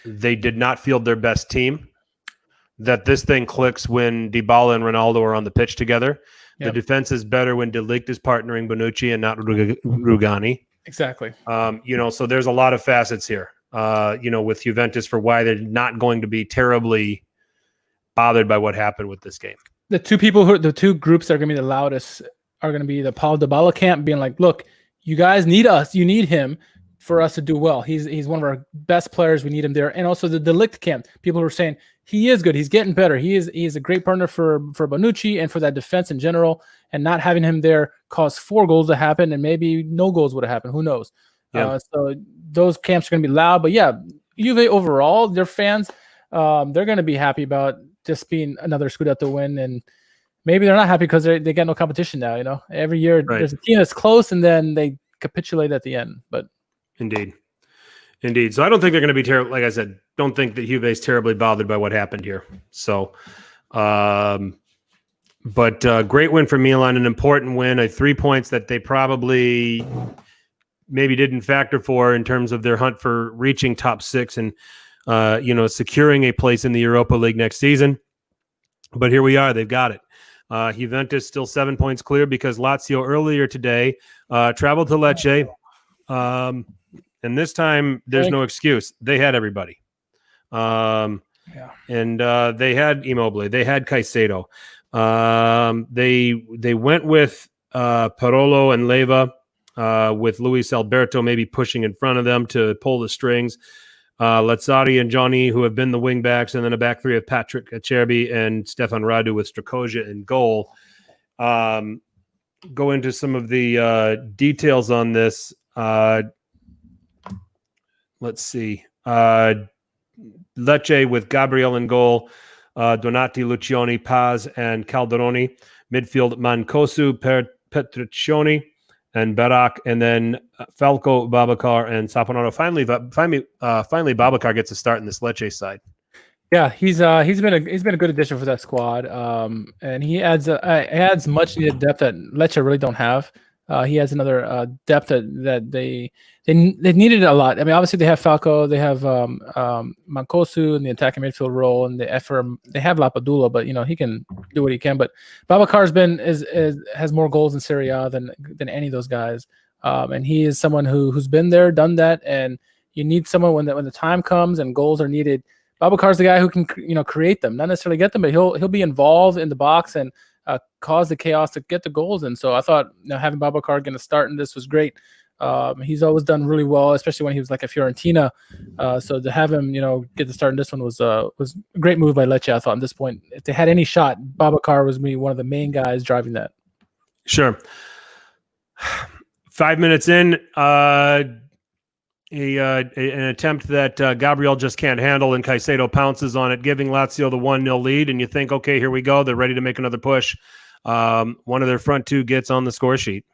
They did not field their best team. That this thing clicks when Dybala and Ronaldo are on the pitch together. Yep. The defense is better when De Ligt is partnering Bonucci and not Rugani. Exactly. So there's a lot of facets here, with Juventus for why they're not going to be terribly bothered by what happened with this game. The two groups that are going to be the loudest are going to be the Paulo Dybala camp being like, look, you guys need us. You need him for us to do well. He's one of our best players. We need him there. And also the De Ligt camp, people are saying he is good. He's getting better. He is a great partner for Bonucci and for that defense in general. And not having him there caused 4 goals to happen, and maybe no goals would have happened. Who knows? Yeah. So those camps are going to be loud. But yeah, Juve overall, their fans, they're going to be happy about just being another Scudetto win. And maybe they're not happy because they got no competition now. Every year there's a team that's close, and then they capitulate at the end. But Indeed. So I don't think they're going to be terrible. Like I said, don't think that Juve is terribly bothered by what happened here. So, but great win for Milan, an important win, 3 points that they probably maybe didn't factor for in terms of their hunt for reaching top 6 and, securing a place in the Europa League next season. But here we are. They've got it. Juventus still 7 points clear because Lazio earlier today traveled to Lecce. And this time there's no excuse. They had everybody. And they had Immobile. They had Caicedo. They went with Parolo and Leva, with Luis Alberto maybe pushing in front of them to pull the strings. Lazzari and Johnny, who have been the wing backs, and then a back three of Patrick Acerbi and Stefan Radu with Strakosha in goal. Go into some of the details on this. Let's see. Lecce with Gabriel in goal, Donati, Lucioni, Paz, and Calderoni. Midfield, Mancosu, Petruccioni, and Barak, and then Falco, Babacar, and Saponaro. Finally, Babacar gets a start in this Lecce side. Yeah, he's been a good addition for that squad, and he adds much needed depth that Lecce really don't have. He has another depth that they needed a lot. I mean, obviously they have Falco, they have Mancosu in the attacking midfield role, and they have Lapadula, but he can do what he can. But Babacar's has more goals in Serie A than any of those guys, and he is someone who's been there, done that. And you need someone when the time comes and goals are needed. Babacar's the guy who can create them, not necessarily get them, but he'll be involved in the box and cause the chaos to get the goals. And so I thought having Babacar getting a start in this was great. He's always done really well, especially when he was like a Fiorentina. So to have him, get the start in this one was a great move by Lecce. I thought at this point, if they had any shot, Babacar was one of the main guys driving that. Sure. 5 minutes in, an attempt that Gabriel just can't handle, and Caicedo pounces on it, giving Lazio the 1-0 lead. And you think, okay, here we go. They're ready to make another push. One of their front two gets on the score sheet.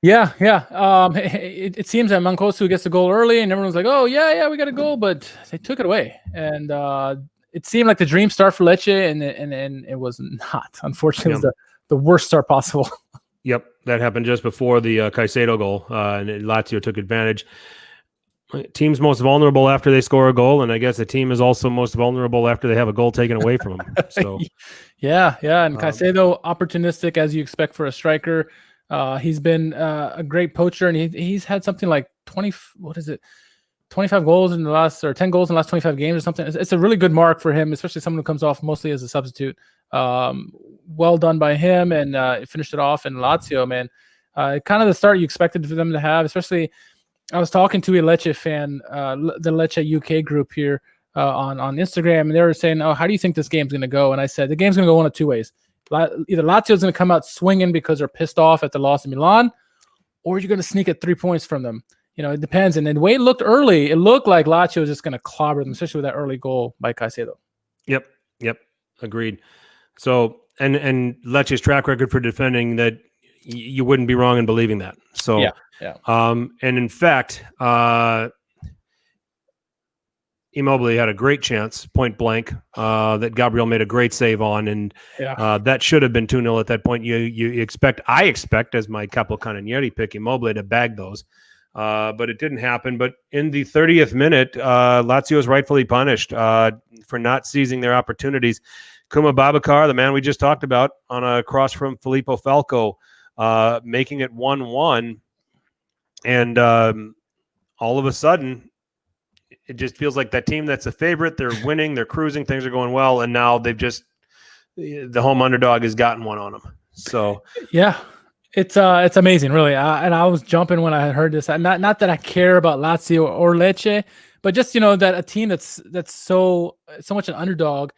Yeah. It seems that Mancosu gets the goal early, and everyone's like, "Oh yeah, we got a goal," but they took it away, and it seemed like the dream start for Lecce, and it was not. Unfortunately, it was the worst start possible. Yep, that happened just before the Caicedo goal, and Lazio took advantage. Team's most vulnerable after they score a goal, and I guess the team is also most vulnerable after they have a goal taken away from them. So, yeah, and Caicedo, opportunistic as you expect for a striker. He's been a great poacher, and he's had something like 25 goals in the last, or 10 goals in the last 25 games or something. It's a really good mark for him, especially someone who comes off mostly as a substitute. Well done by him, and finished it off in Lazio, man. Kind of the start you expected for them to have, especially I was talking to a Lecce fan, the Lecce UK group here on Instagram, and they were saying, "Oh, how do you think this game's going to go?" And I said, the game's going to go one of two ways. Either Lazio's going to come out swinging because they're pissed off at the loss in Milan, or you're going to sneak at 3 points from them. It depends. And then the way it looked early, it looked like Lazio was just going to clobber them, especially with that early goal by Caicedo. Yep. Agreed. So, and Lecce's track record for defending that, you wouldn't be wrong in believing that. So, yeah. And in fact, Immobile had a great chance, point blank, that Gabriel made a great save on, and that should have been 2-0 at that point. I expect, as my Capocannonieri pick, Immobile to bag those, but it didn't happen. But in the 30th minute, Lazio was rightfully punished for not seizing their opportunities. Kuma Babacar, the man we just talked about, on a cross from Filippo Falco, making it 1-1, and all of a sudden, it just feels like that team that's a favorite. They're winning, they're cruising, things are going well, and now the home underdog has gotten one on them. So yeah, it's amazing, really. And I was jumping when I heard this. Not that I care about Lazio or Lecce, but just that a team that's so much an underdog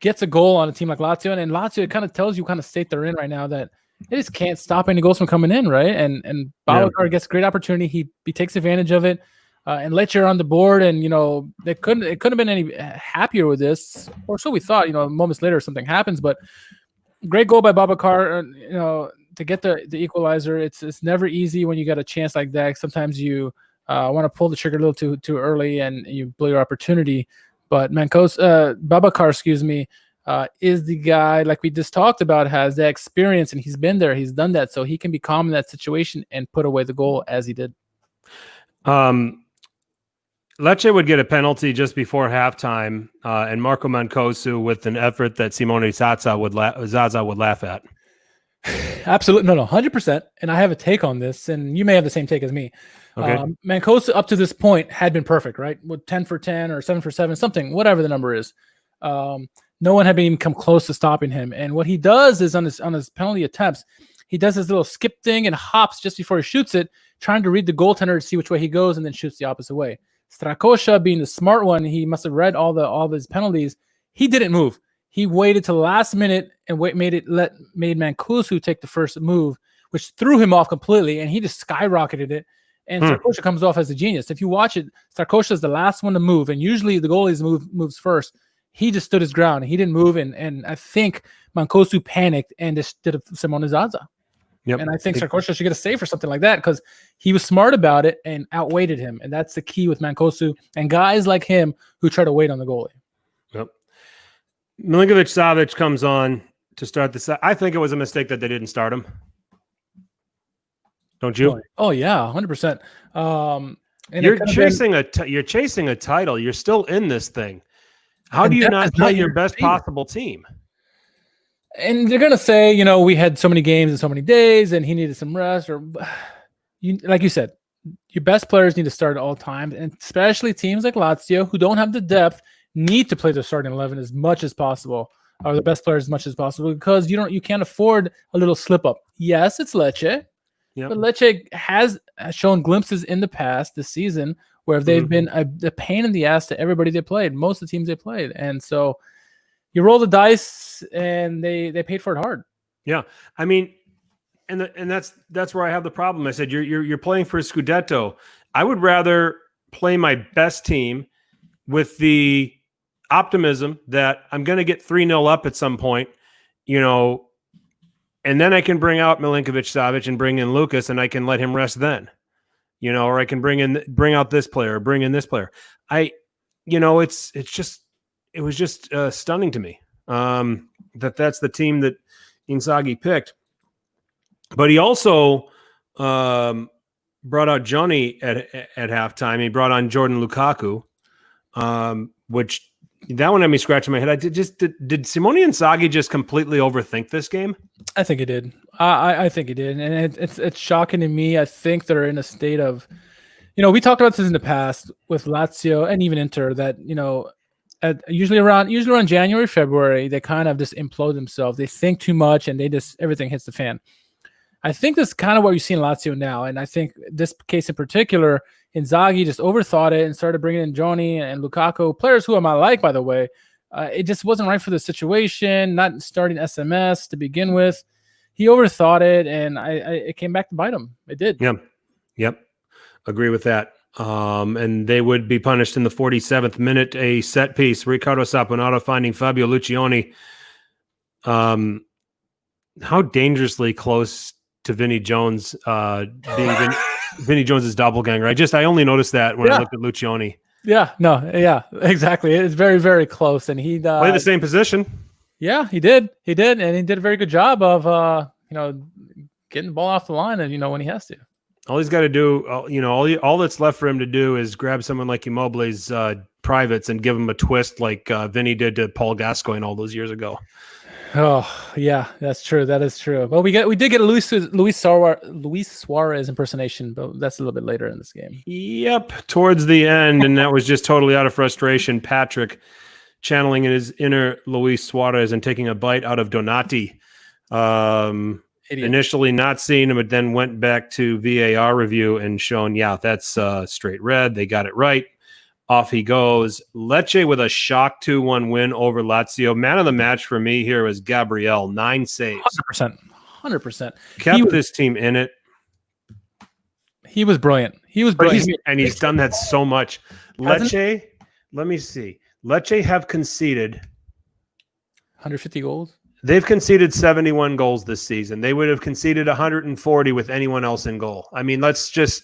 gets a goal on a team like Lazio, and Lazio, it kind of tells you kind of state they're in right now, that they just can't stop any goals from coming in, right? And Babacar gets a great opportunity. He takes advantage of it. And Lecce are on the board, and it couldn't have been any happier with this, or so we thought. Moments later something happens, but great goal by Babacar. To get the equalizer. It's never easy when you get a chance like that. Sometimes you want to pull the trigger a little too early, and you blow your opportunity. But Babacar, is the guy, like we just talked about, has the experience, and he's been there, he's done that, so he can be calm in that situation and put away the goal as he did. Lecce would get a penalty just before halftime, and Marco Mancosu with an effort that Simone Zaza would laugh at. Absolutely. No, 100%. And I have a take on this, and you may have the same take as me. Okay. Mancosu up to this point had been perfect, right? With 10 for 10 or 7 for 7, something, whatever the number is. No one had even come close to stopping him. And what he does is on his penalty attempts, he does this little skip thing and hops just before he shoots it, trying to read the goaltender to see which way he goes, and then shoots the opposite way. Strakosha, being the smart one, he must have read all of his penalties. He didn't move. He waited till the last minute and made Mancosu take the first move, which threw him off completely, and he just skyrocketed it. And Strakosha comes off as a genius. If you watch it, Strakosha is the last one to move, and usually the goalie moves first. He just stood his ground. He didn't move, and I think Mancosu panicked and just did a Simone Zaza. Yep. And I think Strakosha should get a save for something like that, because he was smart about it and outweighted him. And that's the key with Mancosu and guys like him who try to wait on the goalie. Yep. Milinkovic-Savic comes on to start the. I think it was a mistake that they didn't start him. Don't you? Oh yeah, 100%. You're chasing a title. You're still in this thing. How do you not play your best possible team? And they're going to say, we had so many games in so many days and he needed some rest. Or, like you said, your best players need to start at all times. And especially teams like Lazio, who don't have the depth, need to play their starting 11 as much as possible, or the best players as much as possible, because you can't afford a little slip up. Yes, it's Lecce, but Lecce has shown glimpses in the past this season where they've been a pain in the ass to everybody they played, most of the teams they played. And so you roll the dice, and they paid for it hard. Yeah, I mean, and that's where I have the problem. I said you're playing for a Scudetto, I would rather play my best team with the optimism that I'm going to get 3-0 up at some point, and then I can bring out Milinkovic-Savic and bring in Lucas, and I can let him rest then, or I can bring out this player, bring in this player. It was just stunning to me that's the team that Inzaghi picked. But he also brought out Johnny at halftime. He brought on Jordan Lukaku, which that one had me scratching my head. Did Simone Inzaghi just completely overthink this game? I think he did. I think he did, and it's shocking to me. I think they're in a state of, we talked about this in the past with Lazio and even Inter that usually around January, February, they kind of just implode themselves. They think too much, and everything hits the fan. I think that's kind of what you see in Lazio now, and I think this case in particular, Inzaghi just overthought it and started bringing in Johnny and Lukaku, players who I like, by the way. It just wasn't right for the situation, not starting SMS to begin with. He overthought it, and it came back to bite him. It did. Yep. Agree with that. And they would be punished in the 47th minute, a set piece. Riccardo Saponato finding Fabio Lucioni. How dangerously close to Vinnie Jones being Vinnie Jones's doppelganger. I only noticed that when I looked at Lucioni. Yeah, exactly. It's very, very close, and he played the same position. Yeah, he did, and he did a very good job of getting the ball off the line, and when he has to. All he's got to do, all that's left for him to do is grab someone like Immobile's privates and give him a twist like Vinny did to Paul Gascoigne all those years ago. Oh yeah, that's true. That is true. Well, we did get a Luis Suarez impersonation, but that's a little bit later in this game. Yep, towards the end, and that was just totally out of frustration. Patrick channeling in his inner Luis Suarez and taking a bite out of Donati. Initially not seeing him, but then went back to VAR review and shown, that's straight red. They got it right. Off he goes. Lecce with a shock 2-1 win over Lazio. Man of the match for me here was Gabriel. 9 saves. 100%. Kept this team in it. He was brilliant. He's done that so much. Lecce, let me see. Lecce have conceded 150 goals. They've conceded 71 goals this season. They would have conceded 140 with anyone else in goal. I mean, let's just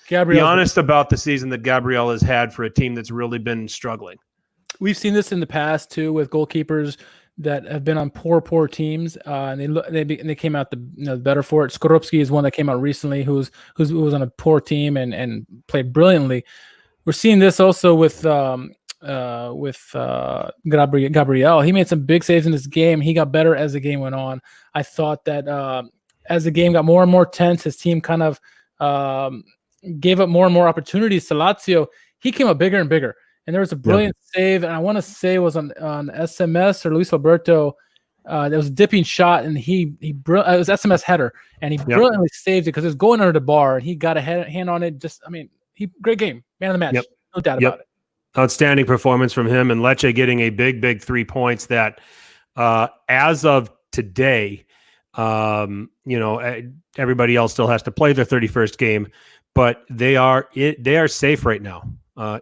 be honest about the season that Gabriel has had for a team that's really been struggling. We've seen this in the past too with goalkeepers that have been on poor teams, and they came out the better for it. Skorupski is one that came out recently who was on a poor team and played brilliantly. We're seeing this also with Gabriel. He made some big saves in this game. He got better as the game went on. I thought that as the game got more and more tense, his team kind of gave up more and more opportunities to Lazio. He came up bigger and bigger. And there was a brilliant save, and I want to say it was on SMS or Luis Alberto. There was a dipping shot, and it was SMS header, and he brilliantly saved it because it was going under the bar, and he got a hand on it. Great game, man of the match, no doubt about it. Outstanding performance from him, and Lecce getting a big 3 points that, as of today, everybody else still has to play their 31st game, but they are safe right now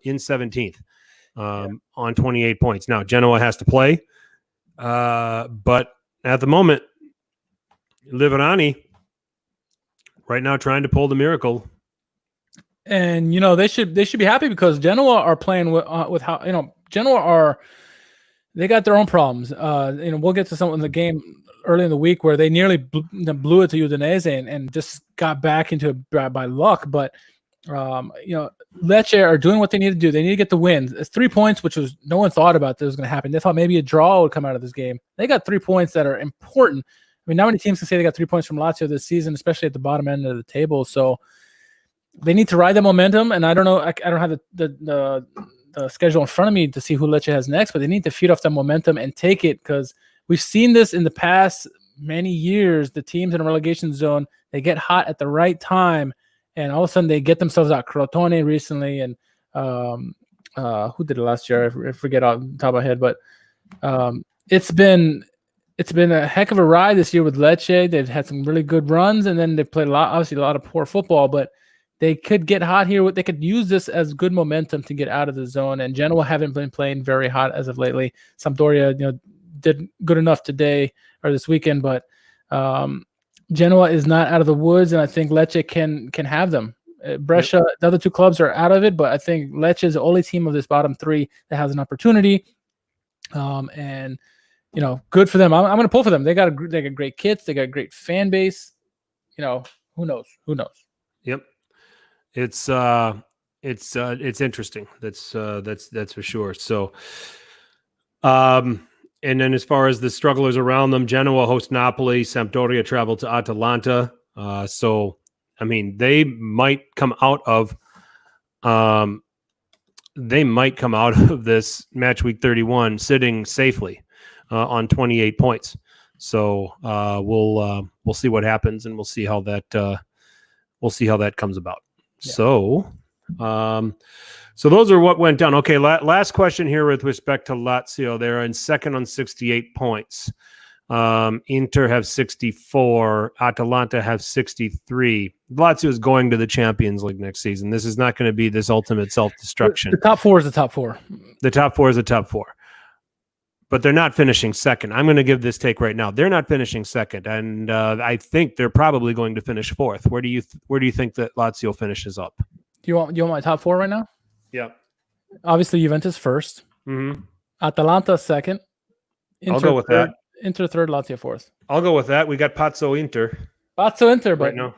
in 17th on 28 points. Now Genoa has to play, but at the moment, Liverani right now trying to pull the miracle. And they should be happy because Genoa are playing with how Genoa they got their own problems. We'll get to some in the game early in the week where they nearly blew it to Udinese and just got back into it by luck. But Lecce are doing what they need to do. They need to get the win. It's 3 points, which was no one thought about that was going to happen. They thought maybe a draw would come out of this game. They got 3 points that are important. I mean, not many teams can say they got 3 points from Lazio this season, especially at the bottom end of the table. So they need to ride the momentum. And I don't know, I don't have the schedule in front of me to see who Lecce has next, but they need to feed off that momentum and take it because we've seen this in the past many years. The teams in a relegation zone, they get hot at the right time, and all of a sudden they get themselves out. Crotone recently, and who did it last year? I forget off the top of my head, but it's been a heck of a ride this year with Lecce. They've had some really good runs, and then they've played obviously a lot of poor football, but they could get hot here. They could use this as good momentum to get out of the zone. And Genoa haven't been playing very hot as of lately. Sampdoria, did good enough today or this weekend, but Genoa is not out of the woods, and I think Lecce can have them. Brescia, the other two clubs are out of it, but I think Lecce is the only team of this bottom three that has an opportunity. And good for them. I'm going to pull for them. They got great kits. They got a great fan base. Who knows? Yep. It's interesting. That's for sure. So, and then as far as the strugglers around them, Genoa host Napoli, Sampdoria travel to Atalanta. So, I mean, they might come out of this match week 31 sitting safely on 28 points. So we'll see what happens, and we'll see how that comes about. Yeah. So those are what went down. Okay, last question here with respect to Lazio. They're in second on 68 points. Inter have 64. Atalanta have 63. Lazio is going to the Champions League next season. This is not going to be this ultimate self-destruction. The top four is the top four. The top four is the top four. But they're not finishing second. I'm going to give this take right now. They're not finishing second, and I think they're probably going to finish fourth. Where do you think that Lazio finishes up? Do you want my top four right now? Yeah. Obviously, Juventus first. Mm-hmm. Atalanta second. I'll go with that. Inter third, Lazio fourth. I'll go with that. We got Pazzo Inter, but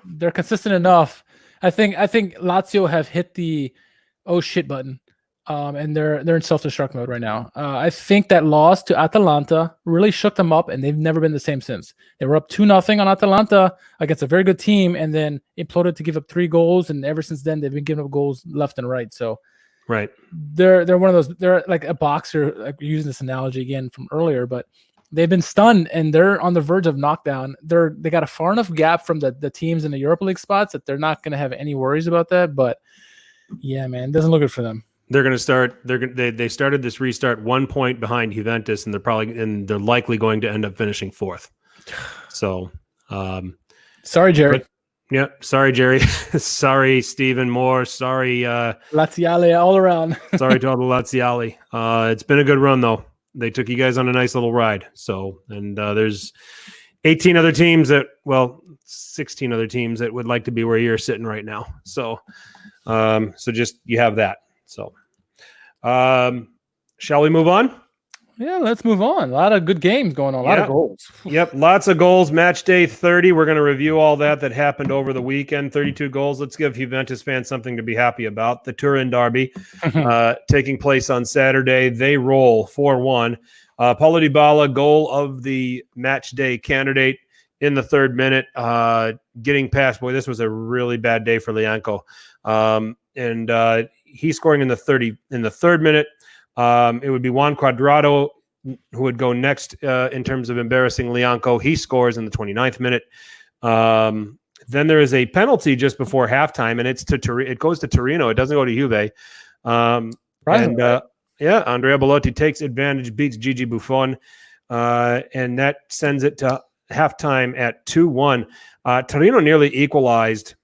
they're consistent enough. I think Lazio have hit the oh shit button. And they're in self-destruct mode right now. I think that loss to Atalanta really shook them up, and they've never been the same since. They were up 2-0 on Atalanta against a very good team, and then imploded to give up 3 goals. And ever since then, they've been giving up goals left and right. So, right, they're one of those. They're like a boxer. Like using this analogy again from earlier, but they've been stunned, and they're on the verge of knockdown. They got a far enough gap from the teams in the Europa League spots that they're not going to have any worries about that. But yeah, man, it doesn't look good for them. They're going to start. They started this restart 1 point behind Juventus, and they're likely going to end up finishing fourth. So, sorry, Jerry. Sorry, Jerry. Sorry, Stephen Moore. Sorry, Laziali all around. Sorry to all the Laziali. It's been a good run though. They took you guys on a nice little ride. So, and there's 16 other teams that would like to be where you're sitting right now. So, just you have that. So, shall we move on? Yeah, let's move on. A lot of good games going on. A lot of goals. Yep, lots of goals. Match day 30. We're going to review all that happened over the weekend. 32 goals. Let's give Juventus fans something to be happy about. The Turin derby taking place on Saturday. They roll 4-1. Paulo Dybala, goal of the match day candidate in the 3rd minute. Getting past. Boy, this was a really bad day for Lianco. And he's scoring in the 3rd minute. It would be Juan Cuadrado who would go next in terms of embarrassing Lianco. He scores in the 29th minute. Then there is a penalty just before halftime, and it goes to Torino. It doesn't go to Juve. Andrea Bellotti takes advantage, beats Gigi Buffon, and that sends it to halftime at 2-1. Torino nearly equalized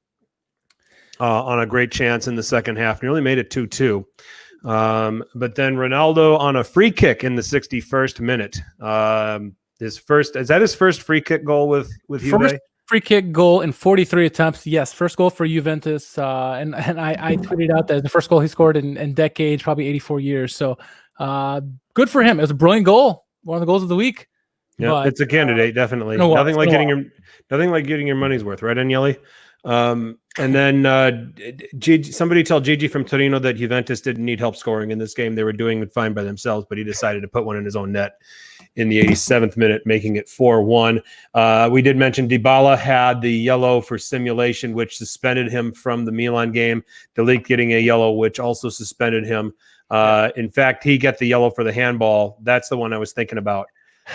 on a great chance in the second half. Nearly made it 2-2. But then Ronaldo on a free kick in the 61st minute. His first free kick goal with Juve? First free kick goal in 43 attempts. Yes, first goal for Juventus. And I tweeted out that the first goal he scored in decades, probably 84 years. So good for him. It was a brilliant goal. One of the goals of the week. Yeah, but, it's a candidate, definitely. Nothing like getting your money's worth, right, Agnelli? And then somebody tell Gigi from Torino that Juventus didn't need help scoring in this game. They were doing it fine by themselves, but he decided to put one in his own net in the 87th minute, making it 4-1. We did mention Dybala had the yellow for simulation, which suspended him from the Milan game. De Ligt getting a yellow, which also suspended him. In fact, he got the yellow for the handball. That's the one I was thinking about.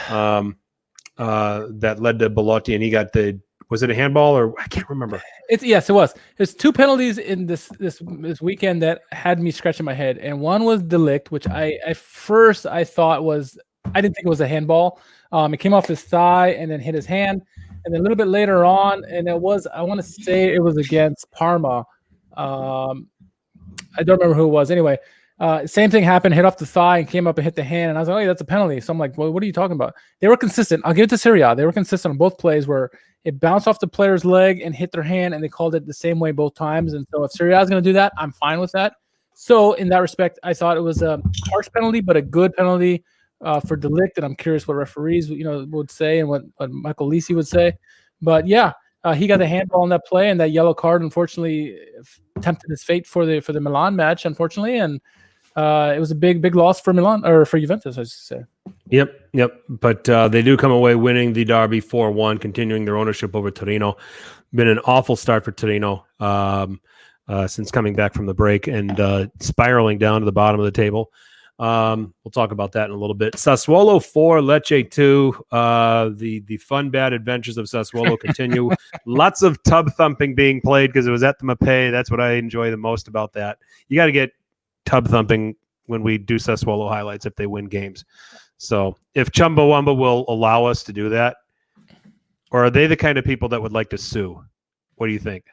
That led to Bellotti, and he got was it a handball or I can't remember. Yes, it was. There's 2 penalties in this weekend that had me scratching my head, and one was De Ligt, which I thought was, I didn't think it was a handball. It came off his thigh and then hit his hand, and then a little bit later on, and it was, I want to say it was against Parma. I don't remember who it was. Anyway, same thing happened, hit off the thigh and came up and hit the hand. And I was like, oh, yeah, that's a penalty. So I'm like, well, what are you talking about? They were consistent. I'll give it to Serie A. They were consistent on both plays where it bounced off the player's leg and hit their hand, and they called it the same way both times. And so if Serie A is going to do that, I'm fine with that. So in that respect, I thought it was a harsh penalty, but a good penalty for De Ligt. And I'm curious what referees would say and what Michael Lisi would say. But yeah, he got the handball in that play, and that yellow card unfortunately tempted his fate for the Milan match, unfortunately, and it was a big loss for Milan, or for Juventus, I should say. Yep. But they do come away winning the derby 4-1, continuing their ownership over Torino. Been an awful start for Torino since coming back from the break and spiraling down to the bottom of the table. We'll talk about that in a little bit. Sassuolo 4, Lecce 2. The fun bad adventures of Sassuolo continue. Lots of tub thumping being played because it was at the Mapei. That's what I enjoy the most about that. You got to get tub thumping when we do Sassuolo highlights if they win games. So if Chumbawamba will allow us to do that, or are they the kind of people that would like to sue? What do you think?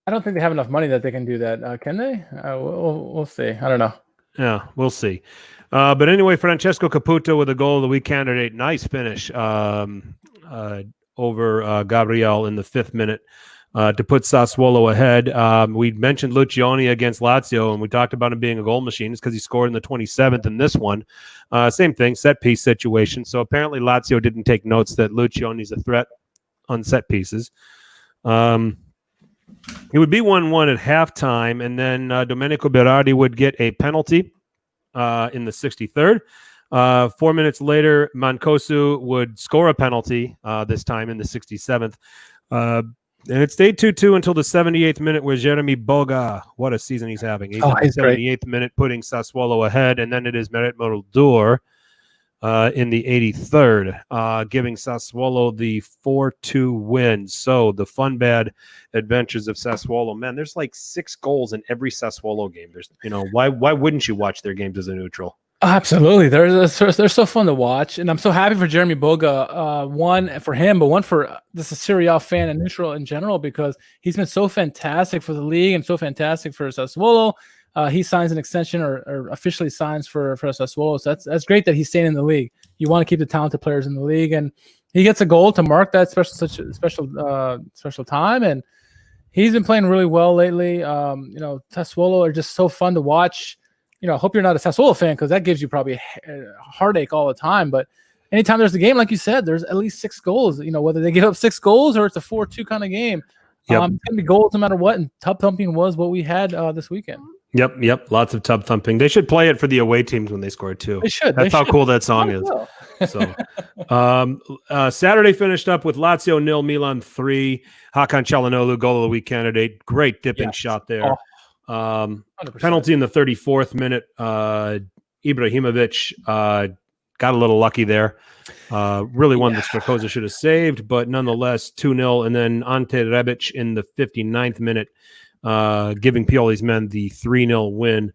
I don't think they have enough money that they can do that. Can they? We'll see. I don't know. Yeah, we'll see. But anyway, Francesco Caputo with a goal of the week candidate. Nice finish over Gabriel in the 5th minute to put Sassuolo ahead. We mentioned Lucioni against Lazio, and we talked about him being a goal machine. It's because he scored in the 27th in this one. Same thing, set-piece situation. So apparently Lazio didn't take notes that Lucioni's a threat on set pieces. It would be 1-1 at halftime, and then Domenico Berardi would get a penalty in the 63rd. 4 minutes later, Mancosu would score a penalty, this time in the 67th. And it stayed 2-2 until the 78th minute where Jeremy Boga, what a season he's having. He's in the 78th minute putting Sassuolo ahead, and then it is Meret Moldur in the 83rd, giving Sassuolo the 4-2 win. So the fun bad adventures of Sassuolo, man, there's like 6 goals in every Sassuolo game. There's, why wouldn't you watch their games as a neutral? Absolutely, they're so fun to watch, and I'm so happy for Jeremy Boga. One for him, but one for this Serie A fan and neutral in general, because he's been so fantastic for the league and so fantastic for Sassuolo. He signs an extension or officially signs for Sassuolo. So that's great that he's staying in the league. You want to keep the talented players in the league, and he gets a goal to mark that special time. And he's been playing really well lately. Sassuolo are just so fun to watch. I hope you're not a Sassuolo fan, because that gives you probably a heartache all the time. But anytime there's a game, like you said, there's at least 6 goals. Whether they give up 6 goals or it's a 4-2 kind of game, it's going to be goals no matter what. And tub thumping was what we had this weekend. Yep. Lots of tub thumping. They should play it for the away teams when they score too. They should. That's how cool that song is. So, Saturday finished up with Lazio 0, Milan 3. Hakan Çalhanoğlu, goal of the week candidate. Great dipping shot there. Penalty in the 34th minute. Ibrahimovic got a little lucky there. Really one that Strakosza should have saved, but nonetheless 2-0. And then Ante Rebic in the 59th minute, giving Pioli's men the 3-0 win,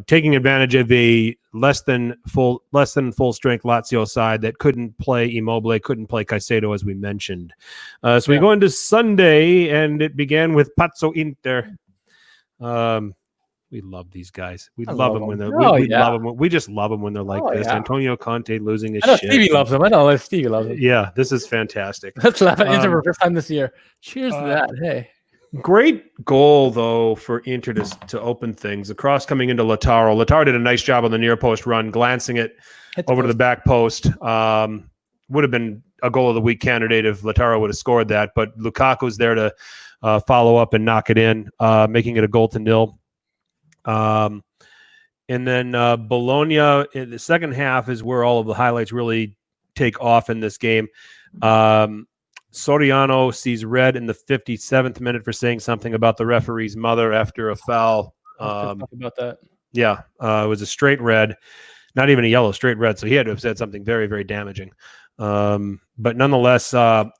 taking advantage of a less than full strength Lazio side that couldn't play Immobile, couldn't play Caicedo, as we mentioned. We go into Sunday, and it began with Pazzo Inter. We love these guys. We love them when they're. Love them. We just love them when they're like this. Yeah. Antonio Conte losing his shit. Stevie loves them. I know Stevie loves them. Yeah, this is fantastic. Let's laugh at Inter for the first time this year. Cheers to that. Hey. Great goal, though, for Inter to open things. The cross coming into Lautaro. Lautaro did a nice job on the near post run, glancing it over to the back post. Would have been a goal of the week candidate if Lautaro would have scored that, but Lukaku's there to follow up and knock it in, making it a 0-0. And then Bologna in the second half is where all of the highlights really take off in this game. Soriano sees red in the 57th minute for saying something about the referee's mother after a foul. Talk about that. Yeah, it was a straight red, not even a yellow, straight red. So he had to have said something very, very damaging. But nonetheless,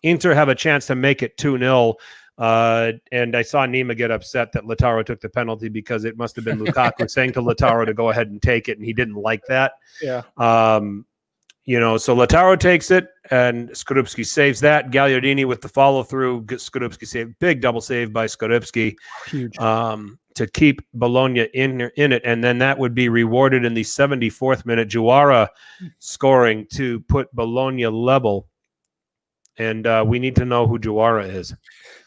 Inter have a chance to make it 2-0. And I saw Nima get upset that Lautaro took the penalty because it must have been Lukaku saying to Lautaro to go ahead and take it, and he didn't like that. Yeah. So Lautaro takes it, and Skorupski saves that. Gagliardini with the follow-through. Skorupski saved. Big double save by Skorupski. Huge. to keep Bologna in it, and then that would be rewarded in the 74th minute. Juara scoring to put Bologna level, and we need to know who Juara is.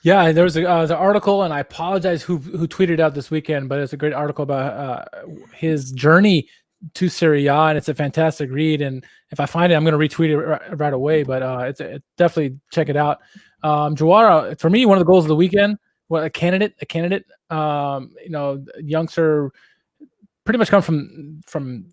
Yeah, there was an article, and I apologize who tweeted out this weekend, but it's a great article about his journey to Serie A, and it's a fantastic read. And if I find it, I'm going to retweet it right away. But it's definitely check it out. Juara, for me, one of the goals of the weekend. A candidate. Youngster, pretty much come from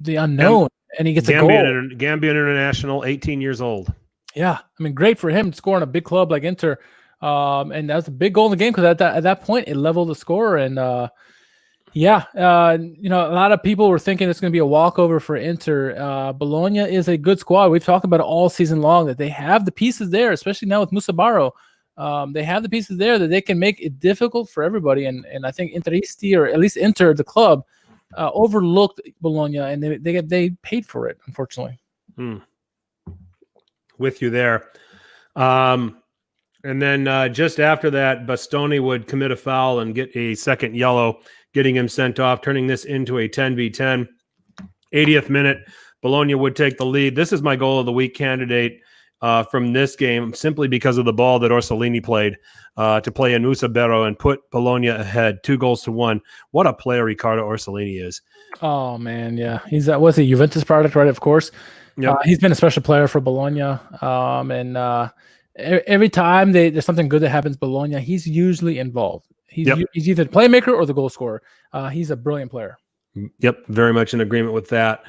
the unknown, and he gets a goal. Gambian international, 18 years old. Yeah, I mean, great for him scoring a big club like Inter. And that was a big goal in the game because at that point it leveled the score. And a lot of people were thinking it's going to be a walkover for Inter. Bologna is a good squad. We've talked about it all season long that they have the pieces there, especially now with Musa Barrow. They have the pieces there that they can make it difficult for everybody. And I think Interisti, or at least Inter, the club, overlooked Bologna, and they paid for it, unfortunately. With you there. And then just after that, Bastoni would commit a foul and get a second yellow, getting him sent off, turning this into a 10v10. 80th minute, Bologna would take the lead. This is my goal of the week candidate from this game, simply because of the ball that Orsolini played to play in Musa Barrow and put Bologna ahead 2-1. What a player Riccardo Orsolini is. Oh, man, yeah. He's was a Juventus product, right? Of course. Yep. He's been a special player for Bologna. Every time there's something good that happens, Bologna, he's usually involved. He's either the playmaker or the goal scorer. He's a brilliant player. Yep, very much in agreement with that.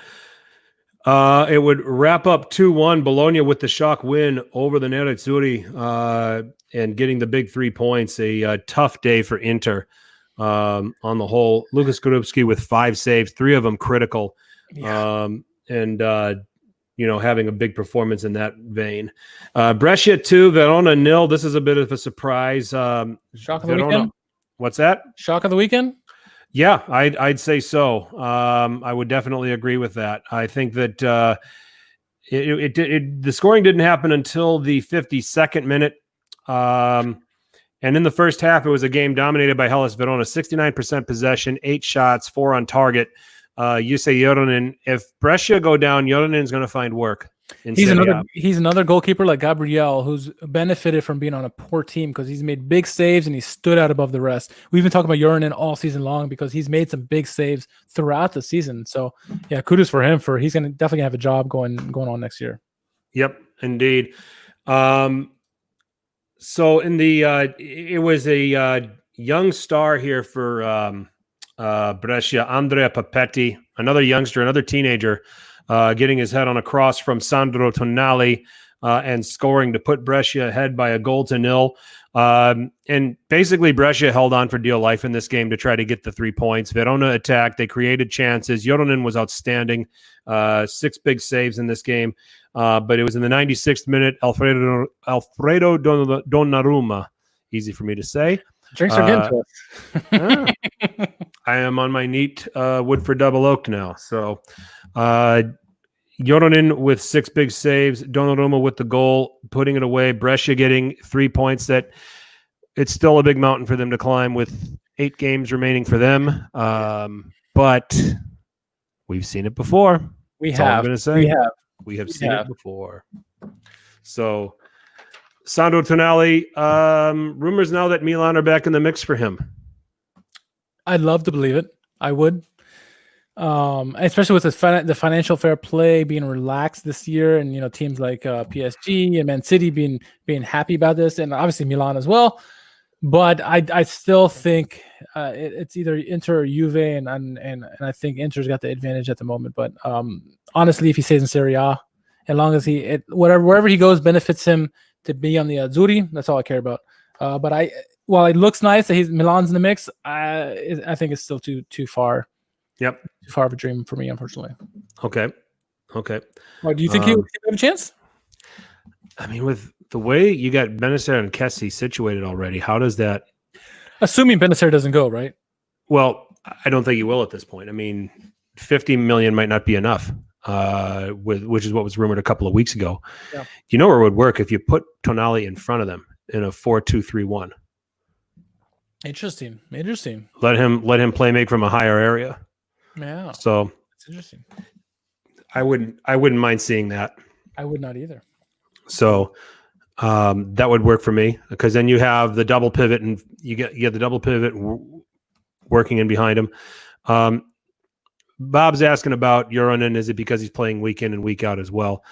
It would wrap up 2-1. Bologna with the shock win over the Nerazzurri and getting the big 3 points. A tough day for Inter on the whole. Lukas Skorupski with 5 saves, 3 of them critical. Yeah. Having a big performance in that vein. Brescia 2, Verona 0. This is a bit of a surprise. Shock of the weekend? What's that? Shock of the weekend? Yeah, I'd say so. I would definitely agree with that. I think that the scoring didn't happen until the 52nd minute. And in the first half, it was a game dominated by Hellas Verona. 69% possession, 8 shots, 4 on target. You say Joronen. If Brescia go down, Joronen is going to find work. He's another goalkeeper like Gabriel, who's benefited from being on a poor team because he's made big saves and he stood out above the rest. We've been talking about Joronen all season long because he's made some big saves throughout the season. So yeah, kudos for him. He's going to definitely have a job going on next year. Yep, indeed. So in the it was a young star here for Brescia, Andrea Papetti, another youngster, another teenager, getting his head on a cross from Sandro Tonali and scoring to put Brescia ahead by 1-0. And basically Brescia held on for dear life in this game to try to get the 3 points. Verona attacked. They created chances. Joronen was outstanding. 6 big saves in this game. But it was in the 96th minute. Alfredo Donnarumma, easy for me to say. Drinks are getting to us. I am on my neat Woodford double oak now. So Joronen with 6 big saves, Donnarumma with the goal, putting it away. Brescia getting 3 points. That it's still a big mountain for them to climb with 8 games remaining for them. But we've seen it before. We have seen it before. So Sandro Tonali, rumors now that Milan are back in the mix for him. I'd love to believe it. I would. Especially with the financial fair play being relaxed this year, and teams like PSG and Man City being happy about this, and obviously Milan as well. But I still think it's either Inter or Juve, and I think Inter's got the advantage at the moment. But honestly, if he stays in Serie A, as long as wherever he goes benefits him to be on the Azzurri, that's all I care about. But while it looks nice that Milan's in the mix, I think it's still too far. Yep. Too far of a dream for me, unfortunately. Okay. Well, do you think he would have a chance? I mean, with the way you got Benacer and Kessie situated already, how does that... Assuming Benacer doesn't go, right? Well, I don't think he will at this point. I mean, 50 million might not be enough, which is what was rumored a couple of weeks ago. Yeah. You know where it would work if you put Tonali in front of them in a 4-2-3-1. Interesting. Let him play make from a higher area. Yeah. So It's interesting. I wouldn't mind seeing that. I would not either. So that would work for me, because then you have the double pivot, and you get the double pivot working in behind him. Bob's asking about Uranen. Is it because he's playing week in and week out as well?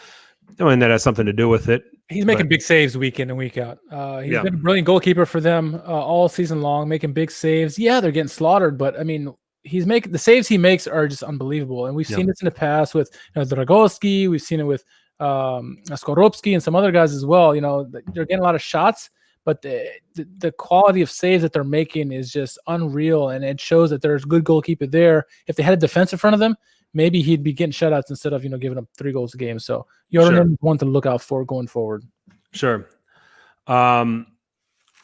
I mean, that has something to do with it. He's making big saves week in and week out. He's been a brilliant goalkeeper for them all season long, making big saves. Yeah, they're getting slaughtered, but I mean, he's making the saves he makes are just unbelievable. And we've seen this in the past with Dragowski. We've seen it with Skoropski and some other guys as well. They're getting a lot of shots, but the quality of saves that they're making is just unreal, and it shows that there's a good goalkeeper there. If they had a defense in front of them, maybe he'd be getting shutouts instead of giving up 3 goals a game. So Uranen is one to look out for going forward. Sure.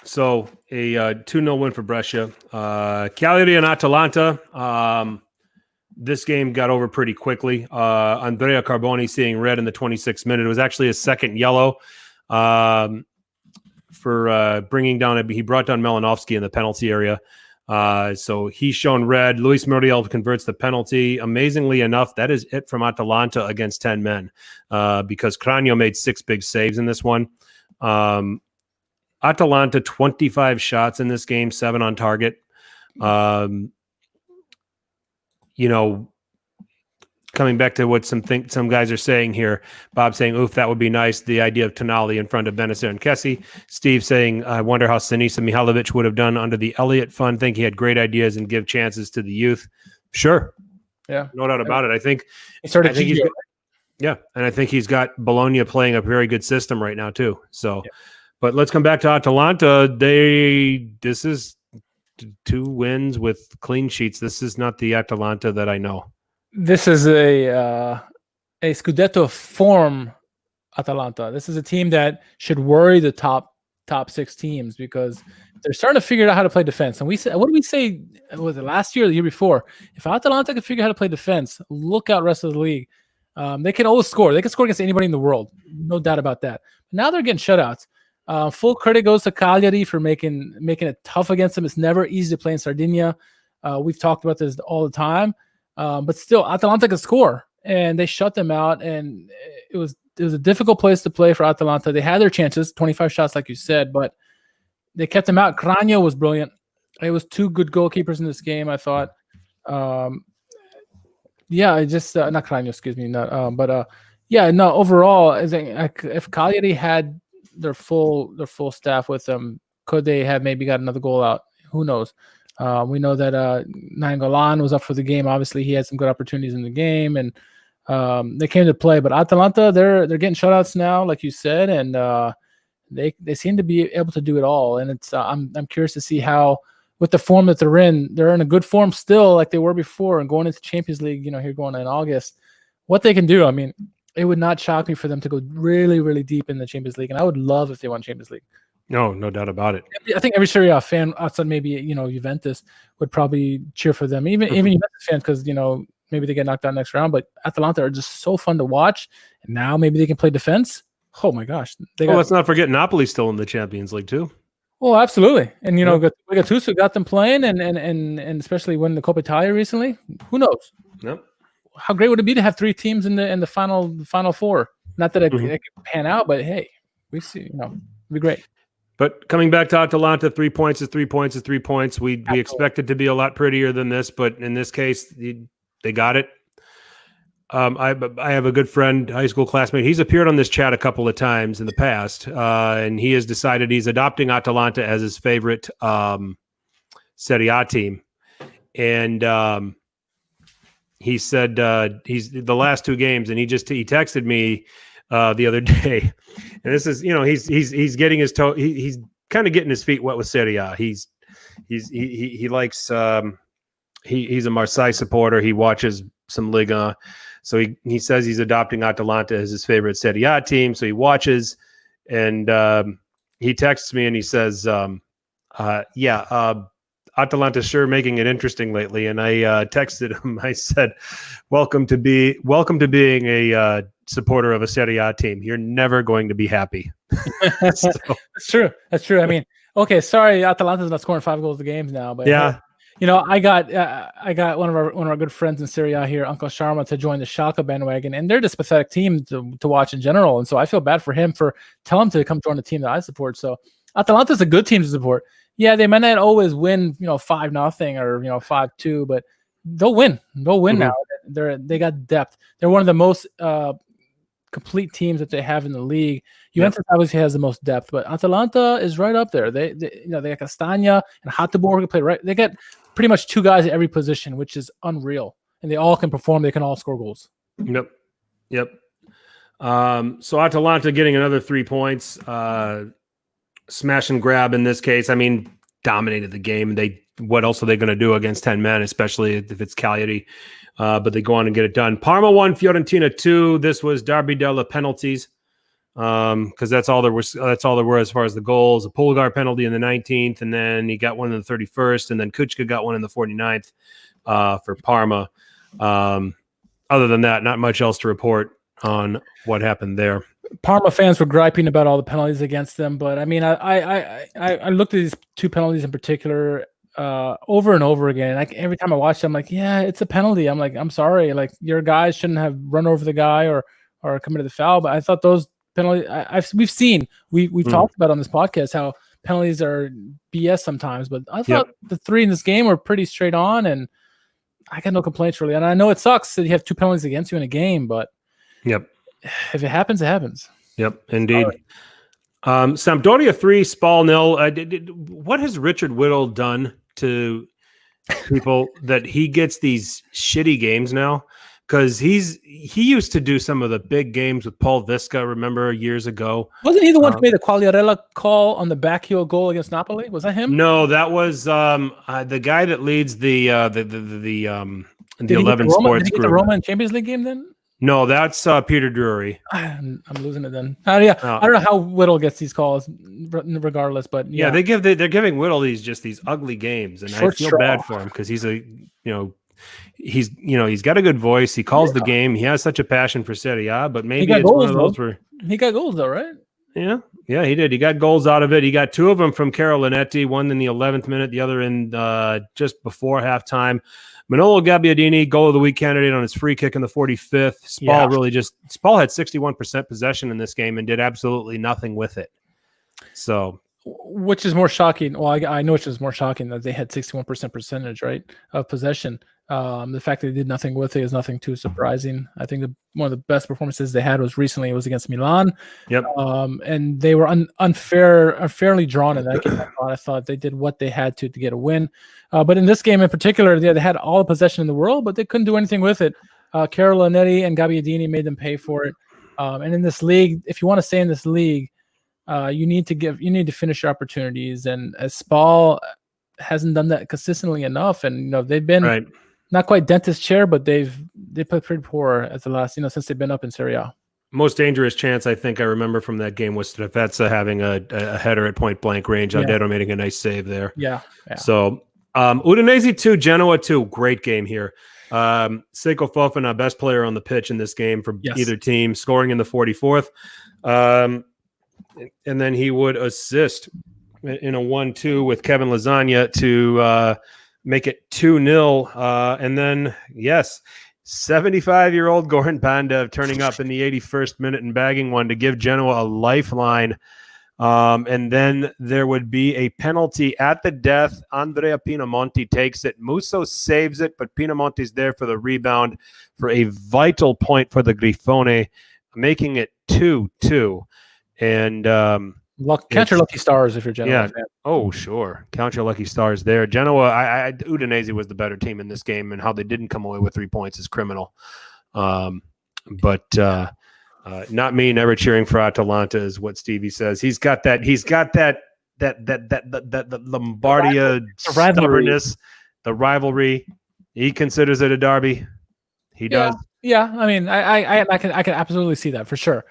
So a 2-0 win for Brescia. Cagliari and Atalanta. This game got over pretty quickly. Andrea Carboni seeing red in the 26th minute. It was actually his second yellow for bringing down. He brought down Malinovsky in the penalty area. So he's shown red. Luis Muriel converts the penalty. Amazingly enough, that is it from Atalanta against 10 men, because Cranio made 6 big saves in this one. Atalanta, 25 shots in this game, 7 on target. Coming back to what some guys are saying here, Bob saying, oof, that would be nice. The idea of Tonali in front of Benacer and Kessie. Steve saying, I wonder how Sinisa Mihalovic would have done under the Elliott Fund. Think he had great ideas and give chances to the youth. Sure. Yeah. No doubt about it. I think he started. And I think he's got Bologna playing a very good system right now too. So, but let's come back to Atalanta. This is 2 wins with clean sheets. This is not the Atalanta that I know. This is a Scudetto form Atalanta. This is a team that should worry the top 6 teams, because they're starting to figure out how to play defense. And we said, what did we say? Was it last year or the year before? If Atalanta can figure out how to play defense, look out rest of the league. They can always score. They can score against anybody in the world. No doubt about that. But now they're getting shutouts. Full credit goes to Cagliari for making it tough against them. It's never easy to play in Sardinia. We've talked about this all the time. But still, Atalanta could score, and they shut them out. And it was a difficult place to play for Atalanta. They had their chances, 25 shots, like you said, but they kept them out. Cranio was brilliant. It was 2 good goalkeepers in this game, I thought. Not Cranio, excuse me. Overall, I think if Cagliari had their full staff with them, could they have maybe got another goal out? Who knows? We know that Nainggolan was up for the game. Obviously, he had some good opportunities in the game, and they came to play. But Atalanta, they're getting shutouts now, like you said, and they seem to be able to do it all. And it's I'm curious to see how, with the form that they're in a good form still, like they were before, and going into Champions League, here going in August, what they can do. I mean, it would not shock me for them to go really, really deep in the Champions League, and I would love if they won Champions League. No doubt about it. I think every Serie A fan outside maybe Juventus would probably cheer for them. Even Juventus fans, because maybe they get knocked out next round. But Atalanta are just so fun to watch. And now maybe they can play defense. Oh my gosh! Let's not forget Napoli's still in the Champions League too. Oh, absolutely. And Gattuso got them playing, and especially when the Coppa Italia recently. Who knows? Yep. How great would it be to have 3 teams in the final 4? Not that it could pan out, but hey, we see. It'd be great. But coming back to Atalanta, 3 points is 3 points is 3 points. We expect it to be a lot prettier than this, but in this case, they got it. I have a good friend, high school classmate. He's appeared on this chat a couple of times in the past, and he has decided he's adopting Atalanta as his favorite Serie A team. And he said he's the last 2 games, and he texted me the other day, and this is he's getting his toe. He's kind of getting his feet wet with Serie A. He likes he's a Marseille supporter. He watches some Liga, so he says he's adopting Atalanta as his favorite Serie A team. So he watches, and he texts me and he says, Atalanta sure making it interesting lately. And I texted him. I said, welcome to being a supporter of a Serie A team. You're never going to be happy. That's true. I mean, Okay, sorry, Atalanta's not scoring 5 goals a game now, but Yeah. hey, I got one of our good friends in Serie A here, Uncle Sharma, to join the Schalke bandwagon, and they're just a pathetic team to watch in general. And so I feel bad for him for telling him to come join the team that I support. So Atalanta's a good team to support. Yeah, they might not always win, 5-0 or 5-2, but they'll win. They'll win now. They got depth. They're one of the most complete teams that they have in the league. Juventus obviously has the most depth, but Atalanta is right up there. They got Castagna and Hateboer who play right. They got pretty much 2 guys at every position, which is unreal. And they all can perform. They can all score goals. Yep. So Atalanta getting another 3 points. Smash and grab in this case. I mean, dominated the game. What else are they going to do against 10 men, especially if it's Cagliari? But they go on and get it done. Parma 1, Fiorentina 2. This was Derby della penalties. Because that's all there was. That's all there were as far as the goals. A Pulgar penalty in the 19th, and then he got one in the 31st, and then Kuchka got one in the 49th for Parma. Other than that, not much else to report on what happened there. Parma fans were griping about all the penalties against them, but I mean, I looked at these 2 penalties in particular over and over again. Like every time I watch them, I'm like, yeah, it's a penalty. I'm like, I'm sorry, like your guys shouldn't have run over the guy or committed the foul. But I thought those penalties we've talked about on this podcast how penalties are BS sometimes, but I thought the 3 in this game were pretty straight on, and I got no complaints really. And I know it sucks that you have 2 penalties against you in a game, but if it happens, it happens. Yep, indeed. Sampdoria 3, Spal 0. What has Richard Whittle done to people that he gets these shitty games now? Because he used to do some of the big games with Paul Visca, remember, years ago. Wasn't he the one who made the Quagliarella call on the backheel goal against Napoli? Was that him? No, that was the guy that leads the 11 sports group. Did he get the Roma in Champions League game then? No, that's Peter Drury. I'm losing it then. I don't know how Whittle gets these calls, regardless. But yeah, they're giving Whittle these ugly games, and I feel bad for him because he's got a good voice. He calls the game. He has such a passion for Serie A, but maybe it's one of those where he got goals though, right? Yeah, he did. He got goals out of it. He got 2 of them from Carol Linetti, one in the 11th minute, the other in just before halftime. Manolo Gabbiadini, goal of the week candidate on his free kick in the 45th. Spal had 61% possession in this game and did absolutely nothing with it. So, which is more shocking? Well, I know which is more shocking that they had 61% percentage, right, of possession. The fact that they did nothing with it is nothing too surprising. I think one of the best performances they had was against Milan. And they were unfairly drawn in that game. I thought they did what they had to get a win. But in this game in particular, they had all the possession in the world, but they couldn't do anything with it. Carlo Lanetti and Gabbiadini made them pay for it. And in this league, if you want to stay in this league, you need to finish your opportunities. And as Spal hasn't done that consistently enough, and they've been not quite dentist chair, but they played pretty poor at the last, since they've been up in Serie A. Most dangerous chance I think I remember from that game was Strefezza having a header at point blank range. Aldero making a nice save there. Yeah. So Udinese 2, Genoa 2. Great game here. Seiko Fofana, best player on the pitch in this game for either team, scoring in the 44th. And then he would assist in a 1-2 with Kevin Lasagna to make it 2-0. And then, 75-year-old Goran Pandev turning up in the 81st minute and bagging one to give Genoa a lifeline. And then there would be a penalty at the death. Andrea Pinamonti takes it. Musso saves it, but Pinamonti's there for the rebound for a vital point for the Grifone, making it 2-2. And count your lucky stars if you're Genoa fan. Oh, sure. Count your lucky stars there. Genoa, Udinese was the better team in this game, and how they didn't come away with 3 points is criminal. But not me never cheering for Atalanta is what Stevie says. He's got that Lombardia stubbornness, the rivalry. He considers it a derby. He does. Yeah. I mean, I can absolutely see that for sure.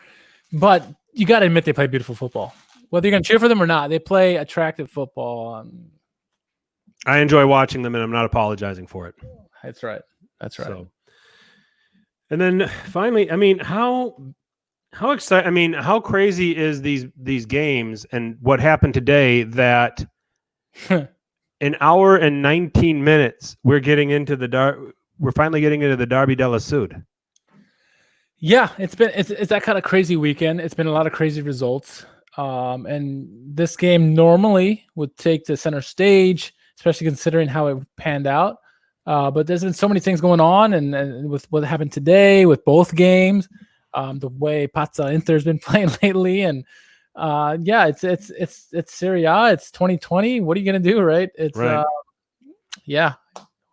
But you got to admit they play beautiful football. Whether you're going to cheer for them or not, they play attractive football. I enjoy watching them, and I'm not apologizing for it. That's right. So, and then finally, I mean, how How exciting! I mean, how crazy is these games and what happened today that an hour and 19 minutes we're finally getting into the Derby della Sud. Yeah, it's that kind of crazy weekend. It's been a lot of crazy results. And this game normally would take the center stage, especially considering how it panned out. But there's been so many things going on, and with what happened today with both games, the way Pazza Inter's been playing lately, and yeah, it's Serie A. It's 2020. What are you gonna do, right? It's Right. Yeah,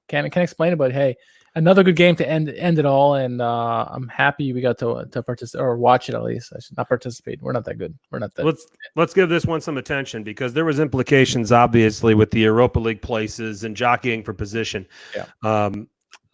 can't explain it, but hey, another good game to end it all, and I'm happy we got to participate or watch it at least. I should not participate. We're not that good. We're not that. Let's give this one some attention because there was implications obviously with the Europa League places and jockeying for position. Yeah.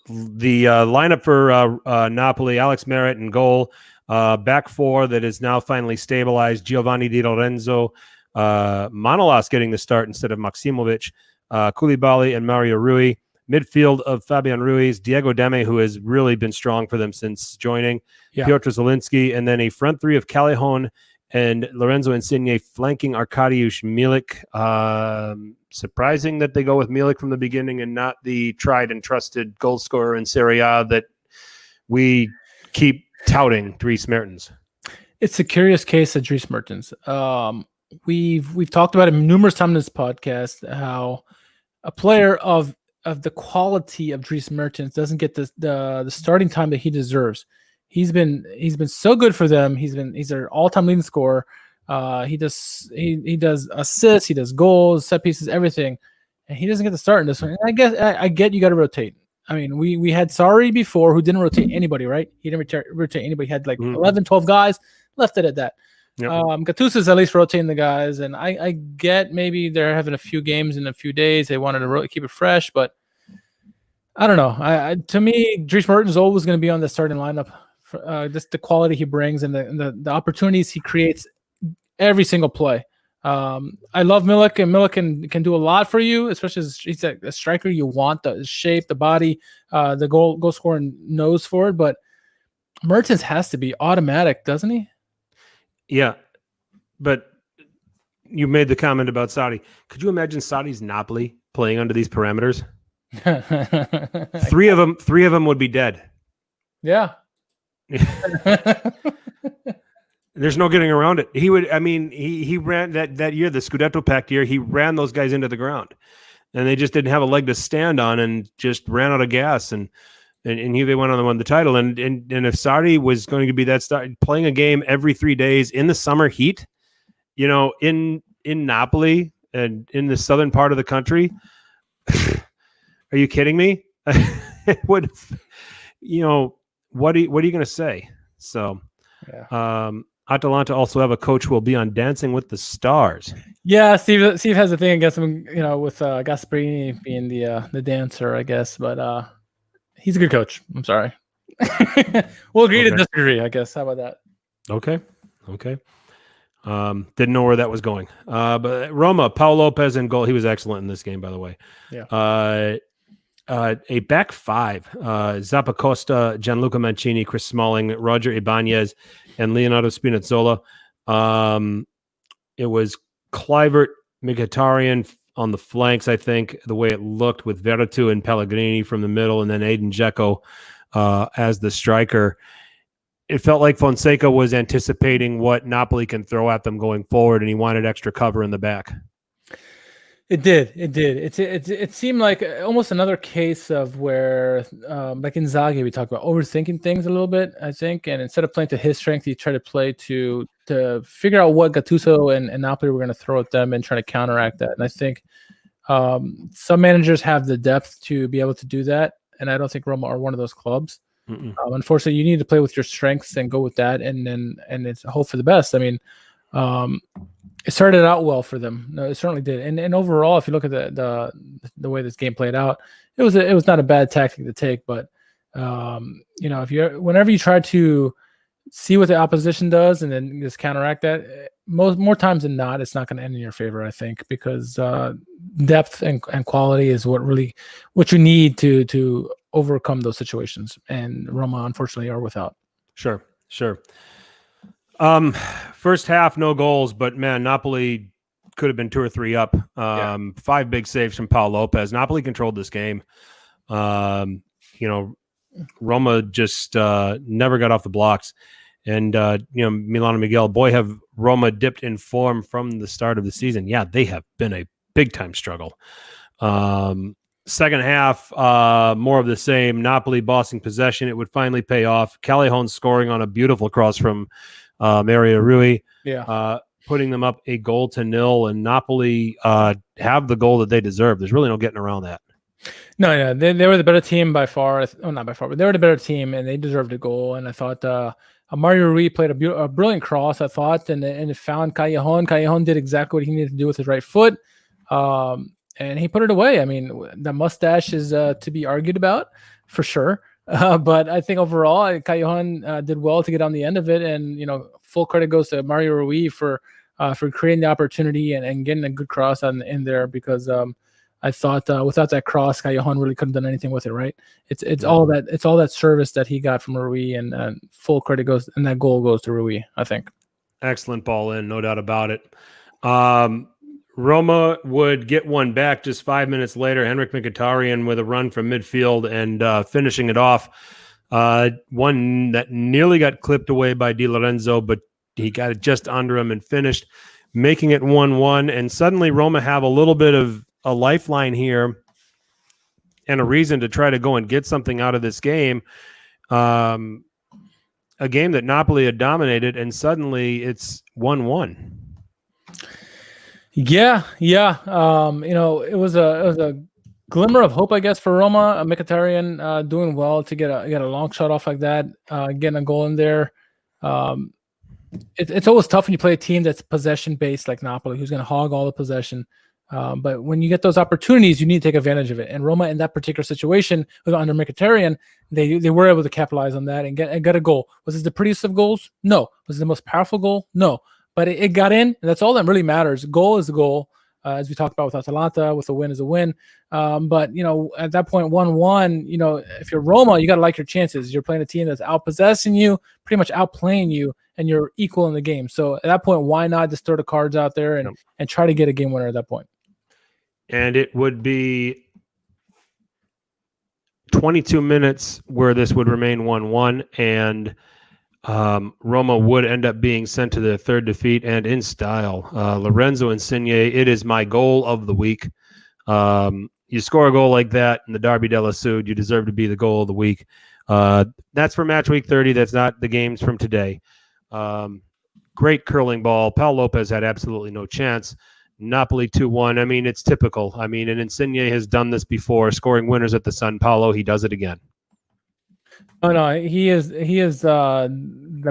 The lineup for Napoli: Alex Merritt in goal, back four that is now finally stabilized. Giovanni Di Lorenzo, Manolas getting the start instead of Maximovic, Koulibaly and Mario Rui. Midfield of Fabian Ruiz, Diego Demme, who has really been strong for them since joining, Piotr Zielinski, and then a front three of Callejon and Lorenzo Insigne flanking Arkadiusz Milik. Surprising that they go with Milik from the beginning and not the tried and trusted goal scorer in Serie A that we keep touting, Dries Mertens. It's a curious case of Dries Mertens. We've talked about it numerous times in this podcast, how a player of the quality of Dries Mertens doesn't get the starting time that he deserves. He's been so good for them. He's their all-time leading scorer. He does assists, he does goals, set pieces, everything, and he doesn't get the start in this one. And I get you got to rotate. I mean, we had Sarri before who didn't rotate anybody, right? He didn't rotate anybody. He had like 11, 12 guys, left it at that. Yep. Gattuso's at least rotating the guys, and I get maybe they're having a few games in a few days. They wanted to keep it fresh, but I don't know. To me, Dries Mertens is always going to be on the starting lineup. Just the quality he brings and the opportunities he creates every single play. I love Milik, and Milik can do a lot for you, especially as he's a striker. You want the shape, the body, the goal scoring nose for it, but Mertens has to be automatic, doesn't he? Yeah, but you made the comment about Sarri. Could you imagine Sarri's Napoli playing under these parameters? Three of them would be dead. Yeah. There's no getting around it. He would. I mean, he ran that year, the Scudetto packed year. He ran those guys into the ground, and they just didn't have a leg to stand on, and just ran out of gas. And they went on to win the title. And if Sarri was going to be that star, playing a game every 3 days in the summer heat, in Napoli and in the southern part of the country, are you kidding me? What are you going to say? So, yeah. Atalanta also have a coach who will be on Dancing with the Stars. Yeah, Steve has a thing against him, with Gasperini being the dancer, I guess, but he's a good coach. I'm sorry. We'll agree to disagree, I guess. How about that? Okay. Didn't know where that was going. But Roma, Paul Lopez in goal. He was excellent in this game, by the way. Yeah. A back five, Zappacosta, Gianluca Mancini, Chris Smalling, Roger Ibanez, and Leonardo Spinazzola. It was Kluivert, Mkhitaryan on the flanks, I think, the way it looked with Veretout and Pellegrini from the middle, and then Aiden Dzeko as the striker. It felt like Fonseca was anticipating what Napoli can throw at them going forward, and he wanted extra cover in the back. It did. It seemed like almost another case of where, like Inzaghi, we talked about overthinking things a little bit, I think. And instead of playing to his strength, he tried to play to figure out what Gattuso and Napoli were going to throw at them and try to counteract that. And I think some managers have the depth to be able to do that. And I don't think Roma are one of those clubs. Unfortunately, you need to play with your strengths and go with that, and it's hope for the best. I mean, it started out well for them. No, it certainly did. And overall, if you look at the way this game played out, it was not a bad tactic to take. But whenever you try to see what the opposition does and then just counteract that, more times than not, it's not going to end in your favor, I think, because depth and quality is what you need to overcome those situations. And Roma, unfortunately, are without. Sure. First half, no goals, but man, Napoli could have been 2 or 3 up. 5 big saves from Paul Lopez. Napoli controlled this game. Roma just never got off the blocks. And, Milan and Miguel, boy, have Roma dipped in form from the start of the season. Yeah, they have been a big-time struggle. Second half, more of the same. Napoli bossing possession. It would finally pay off. Callejon scoring on a beautiful cross from Mario Rui. Putting them up 1-0, and Napoli have the goal that they deserve. There's really no getting around that. No, yeah, they were the better team by far. Oh, not by far, but they were the better team, and they deserved a goal. And I thought Mario Rui played a brilliant cross, I thought, and it found Callejon. Callejon did exactly what he needed to do with his right foot, and he put it away. I mean, the mustache is to be argued about, for sure. But I think overall, Callejon did well to get on the end of it, and full credit goes to Mario Rui for creating the opportunity and getting a good cross in there, because I thought without that cross, Callejon really couldn't have done anything with it. Right? It's all that service that he got from Rui, and full credit goes, and that goal goes to Rui, I think. Excellent ball in, no doubt about it. Roma would get one back just 5 minutes later. Henrik Mkhitaryan with a run from midfield and finishing it off. One that nearly got clipped away by Di Lorenzo, but he got it just under him and finished, making it 1-1. And suddenly Roma have a little bit of a lifeline here and a reason to try to go and get something out of this game. A game that Napoli had dominated, and suddenly it's 1-1. Yeah. It was a glimmer of hope, I guess, for Roma. Mkhitaryan doing well to get a long shot off like that, getting a goal in there. It's always tough when you play a team that's possession based like Napoli, who's going to hog all the possession. But when you get those opportunities, you need to take advantage of it. And Roma, in that particular situation, under Mkhitaryan, they were able to capitalize on that and get a goal. Was it the prettiest of goals? No. Was it the most powerful goal? No. But it got in, and that's all that really matters. Goal is a goal, as we talked about with Atalanta. With a win is a win. But at that point, 1-1. If you're Roma, you got to like your chances. You're playing a team that's outpossessing you, pretty much outplaying you, and you're equal in the game. So at that point, why not just throw the cards out there and try to get a game winner at that point? And it would be 22 minutes where this would remain 1-1, and Roma would end up being sent to their third defeat, and in style. Lorenzo Insigne, it is my goal of the week. You score a goal like that in the Derby della Sud, you deserve to be the goal of the week. That's for match week 30. That's not the games from today. Great curling ball. Paul Lopez had absolutely no chance. Napoli 2-1. I mean, it's typical. I mean, and Insigne has done this before, scoring winners at the San Paolo. He does it again. Oh no, he is the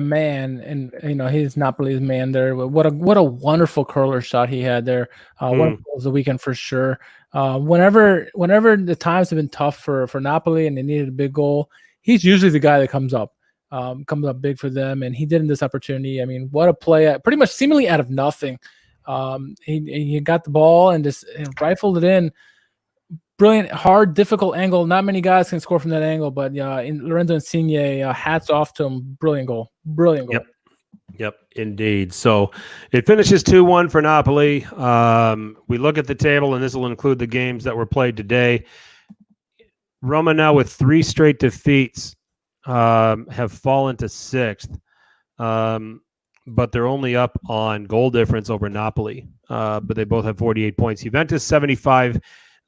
man, and he's Napoli's man there. What a wonderful curler shot he had there. One of the weekend for sure. Whenever the times have been tough for Napoli and they needed a big goal, he's usually the guy that comes up big for them, and he did in this opportunity. I mean, what a play! Pretty much seemingly out of nothing. He got the ball and just rifled it in. Brilliant, hard, difficult angle. Not many guys can score from that angle, but Lorenzo Insigne, hats off to him. Brilliant goal. Yep, indeed. So it finishes 2-1 for Napoli. We look at the table, and this will include the games that were played today. Roma now with 3 straight defeats have fallen to 6th. But they're only up on goal difference over Napoli. But they both have 48 points. Juventus 75,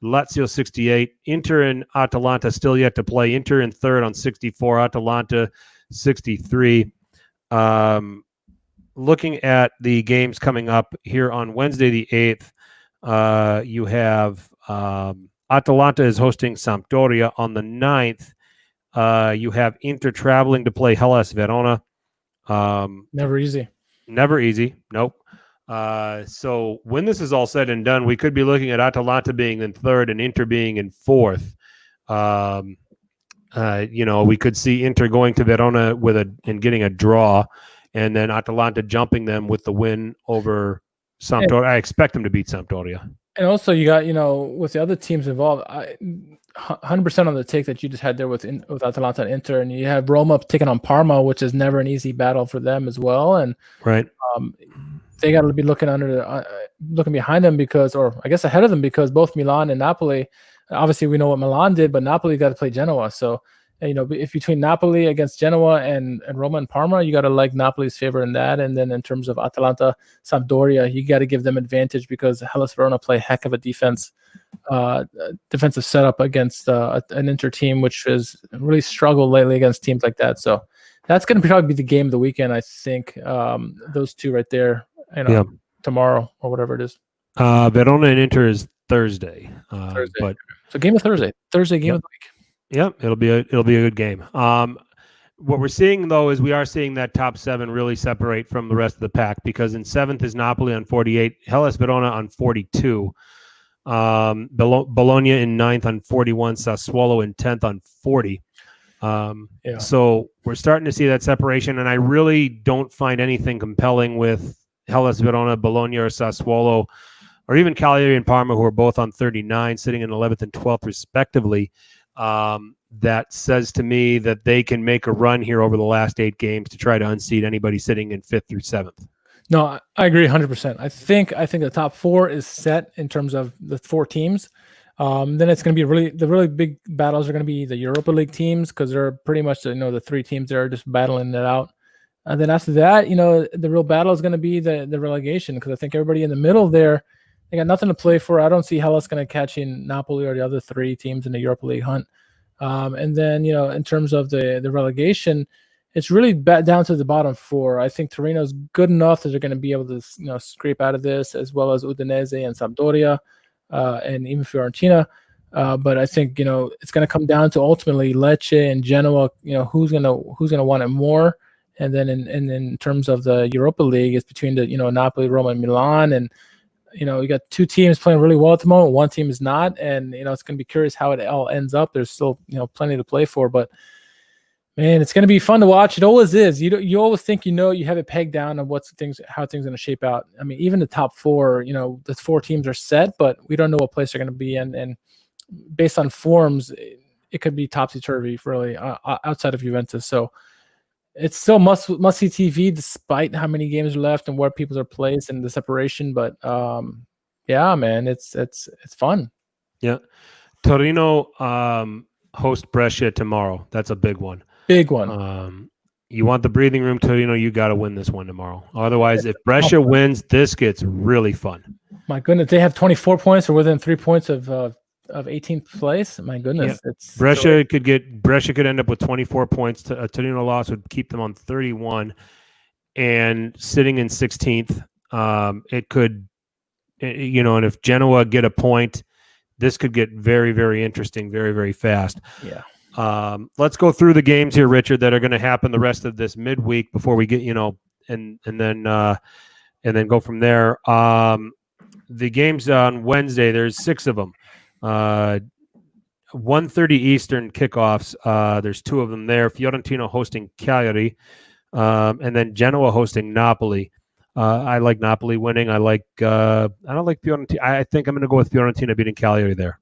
Lazio 68. Inter and Atalanta still yet to play. Inter in third on 64, Atalanta 63. Looking at the games coming up here on Wednesday the 8th, you have Atalanta is hosting Sampdoria on the 9th. You have Inter traveling to play Hellas Verona. Never easy. Nope. So when this is all said and done, we could be looking at Atalanta being in third and Inter being in fourth. We could see Inter going to Verona and getting a draw, and then Atalanta jumping them with the win over Sampdoria. I expect them to beat Sampdoria. And also, you got with the other teams involved, 100% on the take that you just had there with Atalanta and Inter, and you have Roma taking on Parma, which is never an easy battle for them as well. And Right. They got to be looking looking behind them or I guess ahead of them, because both Milan and Napoli. Obviously, we know what Milan did, but Napoli got to play Genoa. So, if between Napoli against Genoa and Roma and Parma, you got to like Napoli's favor in that. And then in terms of Atalanta, Sampdoria, you got to give them advantage because Hellas Verona play heck of a defensive setup against an Inter team, which has really struggled lately against teams like that. So that's going to probably be the game of the weekend, I think. Those two right there, tomorrow or whatever it is. Verona and Inter is Thursday. Thursday. But so game of Thursday game of the week. Yep, it'll be a good game. What we're seeing though is we are seeing that top 7 really separate from the rest of the pack, because in 7th is Napoli on 48, Hellas Verona on 42, Bologna in 9th on 41, Sassuolo in 10th on 40. So we're starting to see that separation, and I really don't find anything compelling with Hellas Verona, Bologna, or Sassuolo, or even Cagliari and Parma, who are both on 39, sitting in 11th and 12th respectively. That says to me that they can make a run here over the last 8 games to try to unseat anybody sitting in 5th through 7th. No, I agree 100%. I think the top 4 is set in terms of the 4 teams. Then it's going to be the really big battles are going to be the Europa League teams, because they're pretty much the 3 teams that are just battling it out. And then after that, the real battle is going to be the relegation, because I think everybody in the middle there, they got nothing to play for. I don't see Hellas going to catch in Napoli or the other 3 teams in the Europa League hunt. And then, in terms of the relegation, it's really down to the bottom 4. I think Torino's good enough that they're going to be able to, scrape out of this, as well as Udinese and Sampdoria, and even Fiorentina. But I think, it's going to come down to ultimately Lecce and Genoa, who's going to want it more. And then in terms of the Europa League, it's between the, Napoli, Roma, and Milan. And, you got 2 teams playing really well at the moment. One team is not. And, it's going to be curious how it all ends up. There's still, plenty to play for. But, man, it's going to be fun to watch. It always is. You always think you have it pegged down on how things are going to shape out. I mean, even the top 4, the 4 teams are set, but we don't know what place they're going to be in. And based on forms, it could be topsy-turvy, really, outside of Juventus. So it's still must-see TV, despite how many games are left and where people are placed and the separation. But yeah, man, it's fun. Yeah, Torino host Brescia tomorrow. That's a big one. Big one. You want the breathing room, Torino. You got to win this one tomorrow. Otherwise, if Brescia wins, this gets really fun. My goodness, they have 24 points, or within 3 points of 18th place. My goodness, it's Brescia could end up with 24 points. A Torino loss would keep them on 31, and sitting in 16th. It could, and if Genoa get a point, this could get very, very interesting, very, very fast. Yeah. Let's go through the games here, Richard, that are going to happen the rest of this midweek before we get, and then go from there. The games on Wednesday, there's 6 of them. 1:30 Eastern kickoffs. There's 2 of them there. Fiorentina hosting Cagliari, and then Genoa hosting Napoli. I like Napoli winning. I don't like Fiorentina. I think I'm going to go with Fiorentina beating Cagliari there.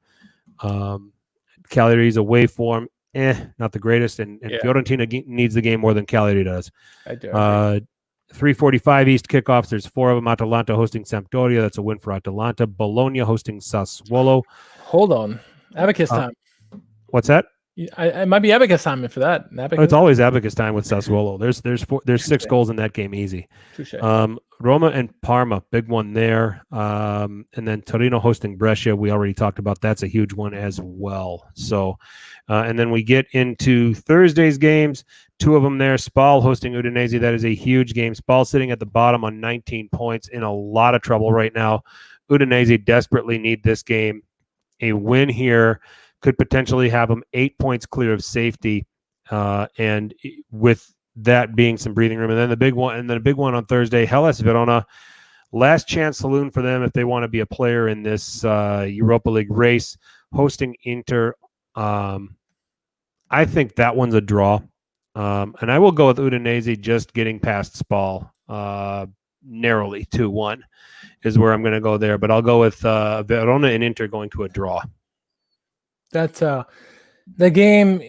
Cagliari's away form, not the greatest, and Fiorentina needs the game more than Cagliari does. I do. 3:45 East kickoffs. There's 4 of them. Atalanta hosting Sampdoria. That's a win for Atalanta. Bologna hosting Sassuolo. Hold on. Abacus time. What's that? It might be Abacus time for that. It's always Abacus time with Sassuolo. There's 6 goals in that game, easy. Roma and Parma, big one there. And then Torino hosting Brescia. We already talked about that's a huge one as well. So, and then we get into Thursday's games. 2 of them there. Spal hosting Udinese. That is a huge game. Spal sitting at the bottom on 19 points, in a lot of trouble right now. Udinese desperately need this game. A win here could potentially have them 8 points clear of safety, and with that being some breathing room. And then a big one on Thursday, Hellas Verona, last chance saloon for them if they want to be a player in this Europa League race, hosting Inter. I think that one's a draw, and I will go with Udinese just getting past Spal narrowly 2-1. is where I'm going to go there. But I'll go with Verona and Inter going to a draw. That's the game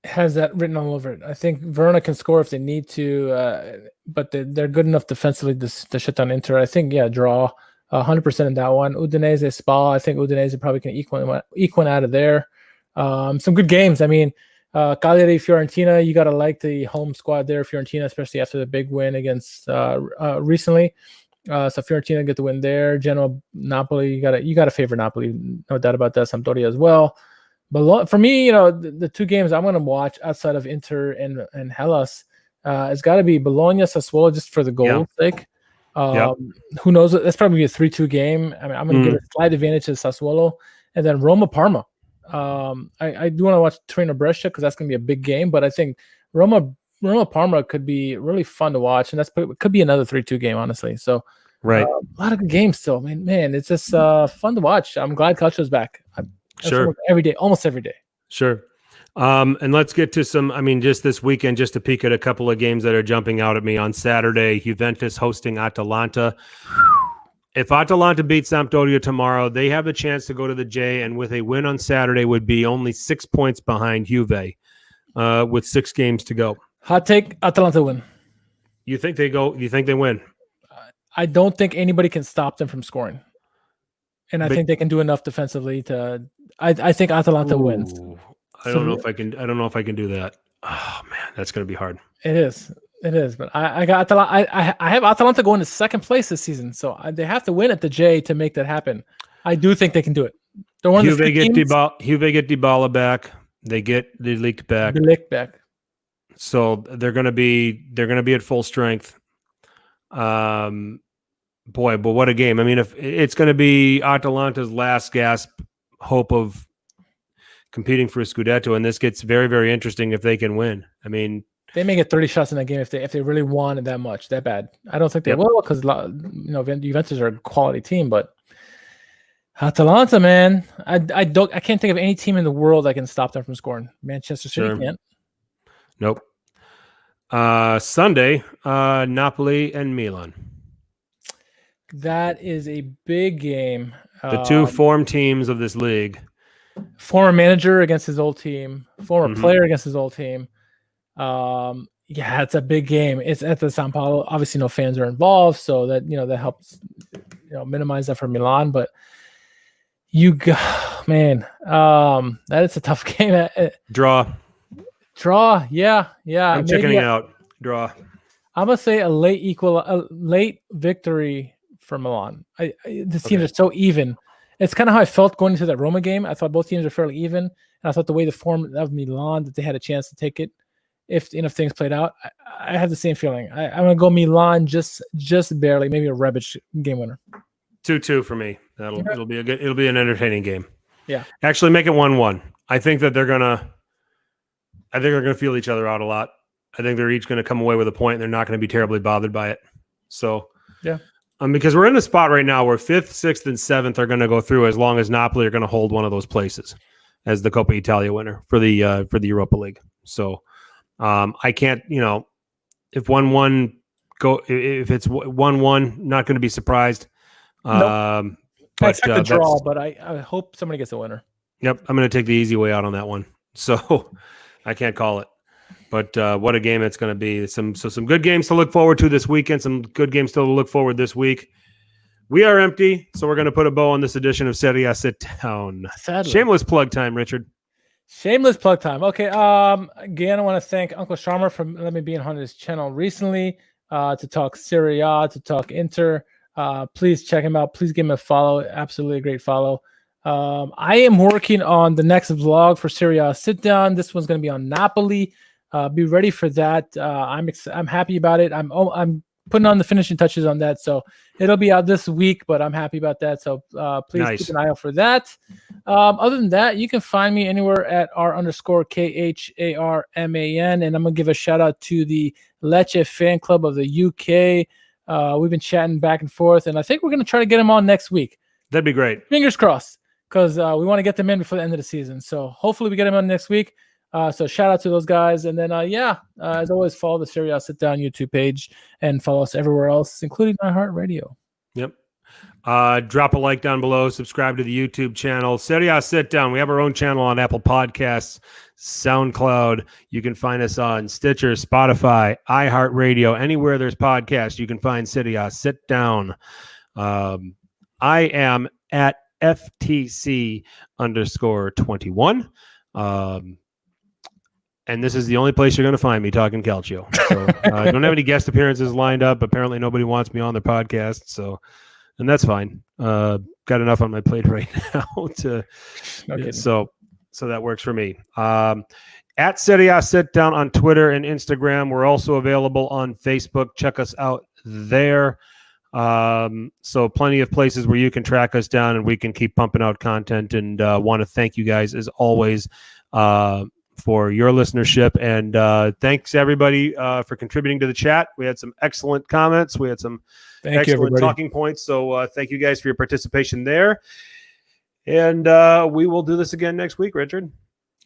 has that written all over it. I think Verona can score if they need to, but they're good enough defensively to shut down Inter. I think, draw 100% in that one. Udinese, Spa, I think Udinese probably can equal out of there. Some good games. I mean, Cagliari, Fiorentina, you got to like the home squad there, Fiorentina, especially after the big win against recently. So Fiorentina get the win there. Genoa, Napoli, you got to favor Napoli, no doubt about that. Sampdoria as well. But for me, the two games I'm going to watch outside of Inter and Hellas, it's got to be Bologna, Sassuolo, just for the goal's sake. Who knows? That's probably a 3-2 game. I mean, I'm going to give a slight advantage to Sassuolo, and then Roma, Parma. I do want to watch Torino Brescia because that's going to be a big game. But I think Roma Parma could be really fun to watch, and it could be another 3-2 game, honestly. So right, a lot of good games still. Man, it's just fun to watch. I'm glad Calcio's back. Sure. Every day, almost every day. Sure. And let's get to some, just this weekend, just to peek at a couple of games that are jumping out at me. On Saturday, Juventus hosting Atalanta. If Atalanta beats Sampdoria tomorrow, they have a chance to go to the J, and with a win on Saturday would be only 6 points behind Juve with 6 games to go. Hot take, Atalanta win. You think they win? I don't think anybody can stop them from scoring. And I think they can do enough defensively to. I think Atalanta wins. I don't know if I can do that. Oh man, that's going to be hard. It is. But I got Atalanta. I have Atalanta going to second place this season, so they have to win at the J to make that happen. I do think they can do it. They're one of the Juve get Dybala back. They get De Ligt back. So they're going to be at full strength. Boy, but what a game. I mean, if it's going to be Atalanta's last gasp hope of competing for a Scudetto, and this gets very, very interesting if they can win. I mean, they may get 30 shots in that game if they really want it that bad. I don't think they will because Juventus are a quality team, but Atalanta, man, I can't think of any team in the world that can stop them from scoring. Manchester City can't. Nope. Sunday, Napoli and Milan. That is a big game. The two form teams of this league. Former manager against his old team. Former player against his old team. It's a big game. It's at the São Paulo. Obviously, no fans are involved, so that that helps minimize that for Milan. But that is a tough game. Draw. Yeah. I'm checking out. Draw. I'm gonna say a late victory for Milan. This teams are so even. It's kind of how I felt going into that Roma game. I thought both teams were fairly even, and I thought the way the form of Milan that they had a chance to take it, if things played out, I had the same feeling. I'm gonna go Milan just barely, maybe a Rebic game winner. 2-2 for me. It'll be an entertaining game. Yeah, actually, make it 1-1. I think they're gonna feel each other out a lot. I think they're each going to come away with a point, and they're not going to be terribly bothered by it. So, because we're in a spot right now where 5th, 6th, and 7th are going to go through as long as Napoli are going to hold one of those places as the Coppa Italia winner for the Europa League. So, I can't, if 1-1 if it's 1-1, not going to be surprised. Nope. I expect a draw, but I hope somebody gets a winner. Yep, I'm going to take the easy way out on that one. So, I can't call it. But what a game it's going to be. Some good games to look forward to this weekend. Some good games still to look forward this week. We are empty, so we're going to put a bow on this edition of Serie A Sitdown. Shameless plug time, Richard. Shameless plug time. Okay. Again, I want to thank Uncle Sharma for letting me be on his channel recently to talk Serie A, to talk Inter. Please check him out. Please give him a follow. Absolutely a great follow. I am working on the next vlog for Serie A Sitdown. This one's going to be on Napoli. Be ready for that. I'm happy about it. I'm putting on the finishing touches on that, so it'll be out this week. But I'm happy about that. So please keep an eye out for that. Other than that, you can find me anywhere at r_KHARMAN, and I'm gonna give a shout out to the Lecce fan club of the UK. We've been chatting back and forth, and I think we're gonna try to get them on next week. That'd be great. Fingers crossed, because we want to get them in before the end of the season. So hopefully we get them on next week. So shout out to those guys. And then, as always, follow the Serie A Sitdown YouTube page and follow us everywhere else, including iHeartRadio. Yep. Drop a like down below. Subscribe to the YouTube channel. Serie A Sitdown. We have our own channel on Apple Podcasts, SoundCloud. You can find us on Stitcher, Spotify, iHeartRadio. Anywhere there's podcasts, you can find Serie A Sitdown. I am at FTC_21. And this is the only place you're going to find me talking Calcio. So I don't have any guest appearances lined up. Apparently nobody wants me on their podcast. And that's fine. Got enough on my plate right now so that works for me. At Serie A Sitdown on Twitter and Instagram. We're also available on Facebook. Check us out there. So plenty of places where you can track us down and we can keep pumping out content, and want to thank you guys as always for your listenership, and thanks everybody for contributing to the chat. We had some excellent comments. We had some excellent talking points. So thank you guys for your participation there. And we will do this again next week, Richard.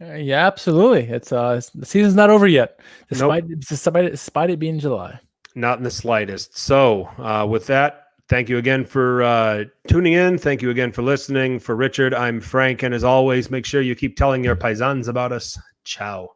Yeah, absolutely. It's the season's not over yet, despite it being July. Not in the slightest. So with that, thank you again for tuning in. Thank you again for listening. For Richard, I'm Frank. And as always, make sure you keep telling your paisans about us. Ciao.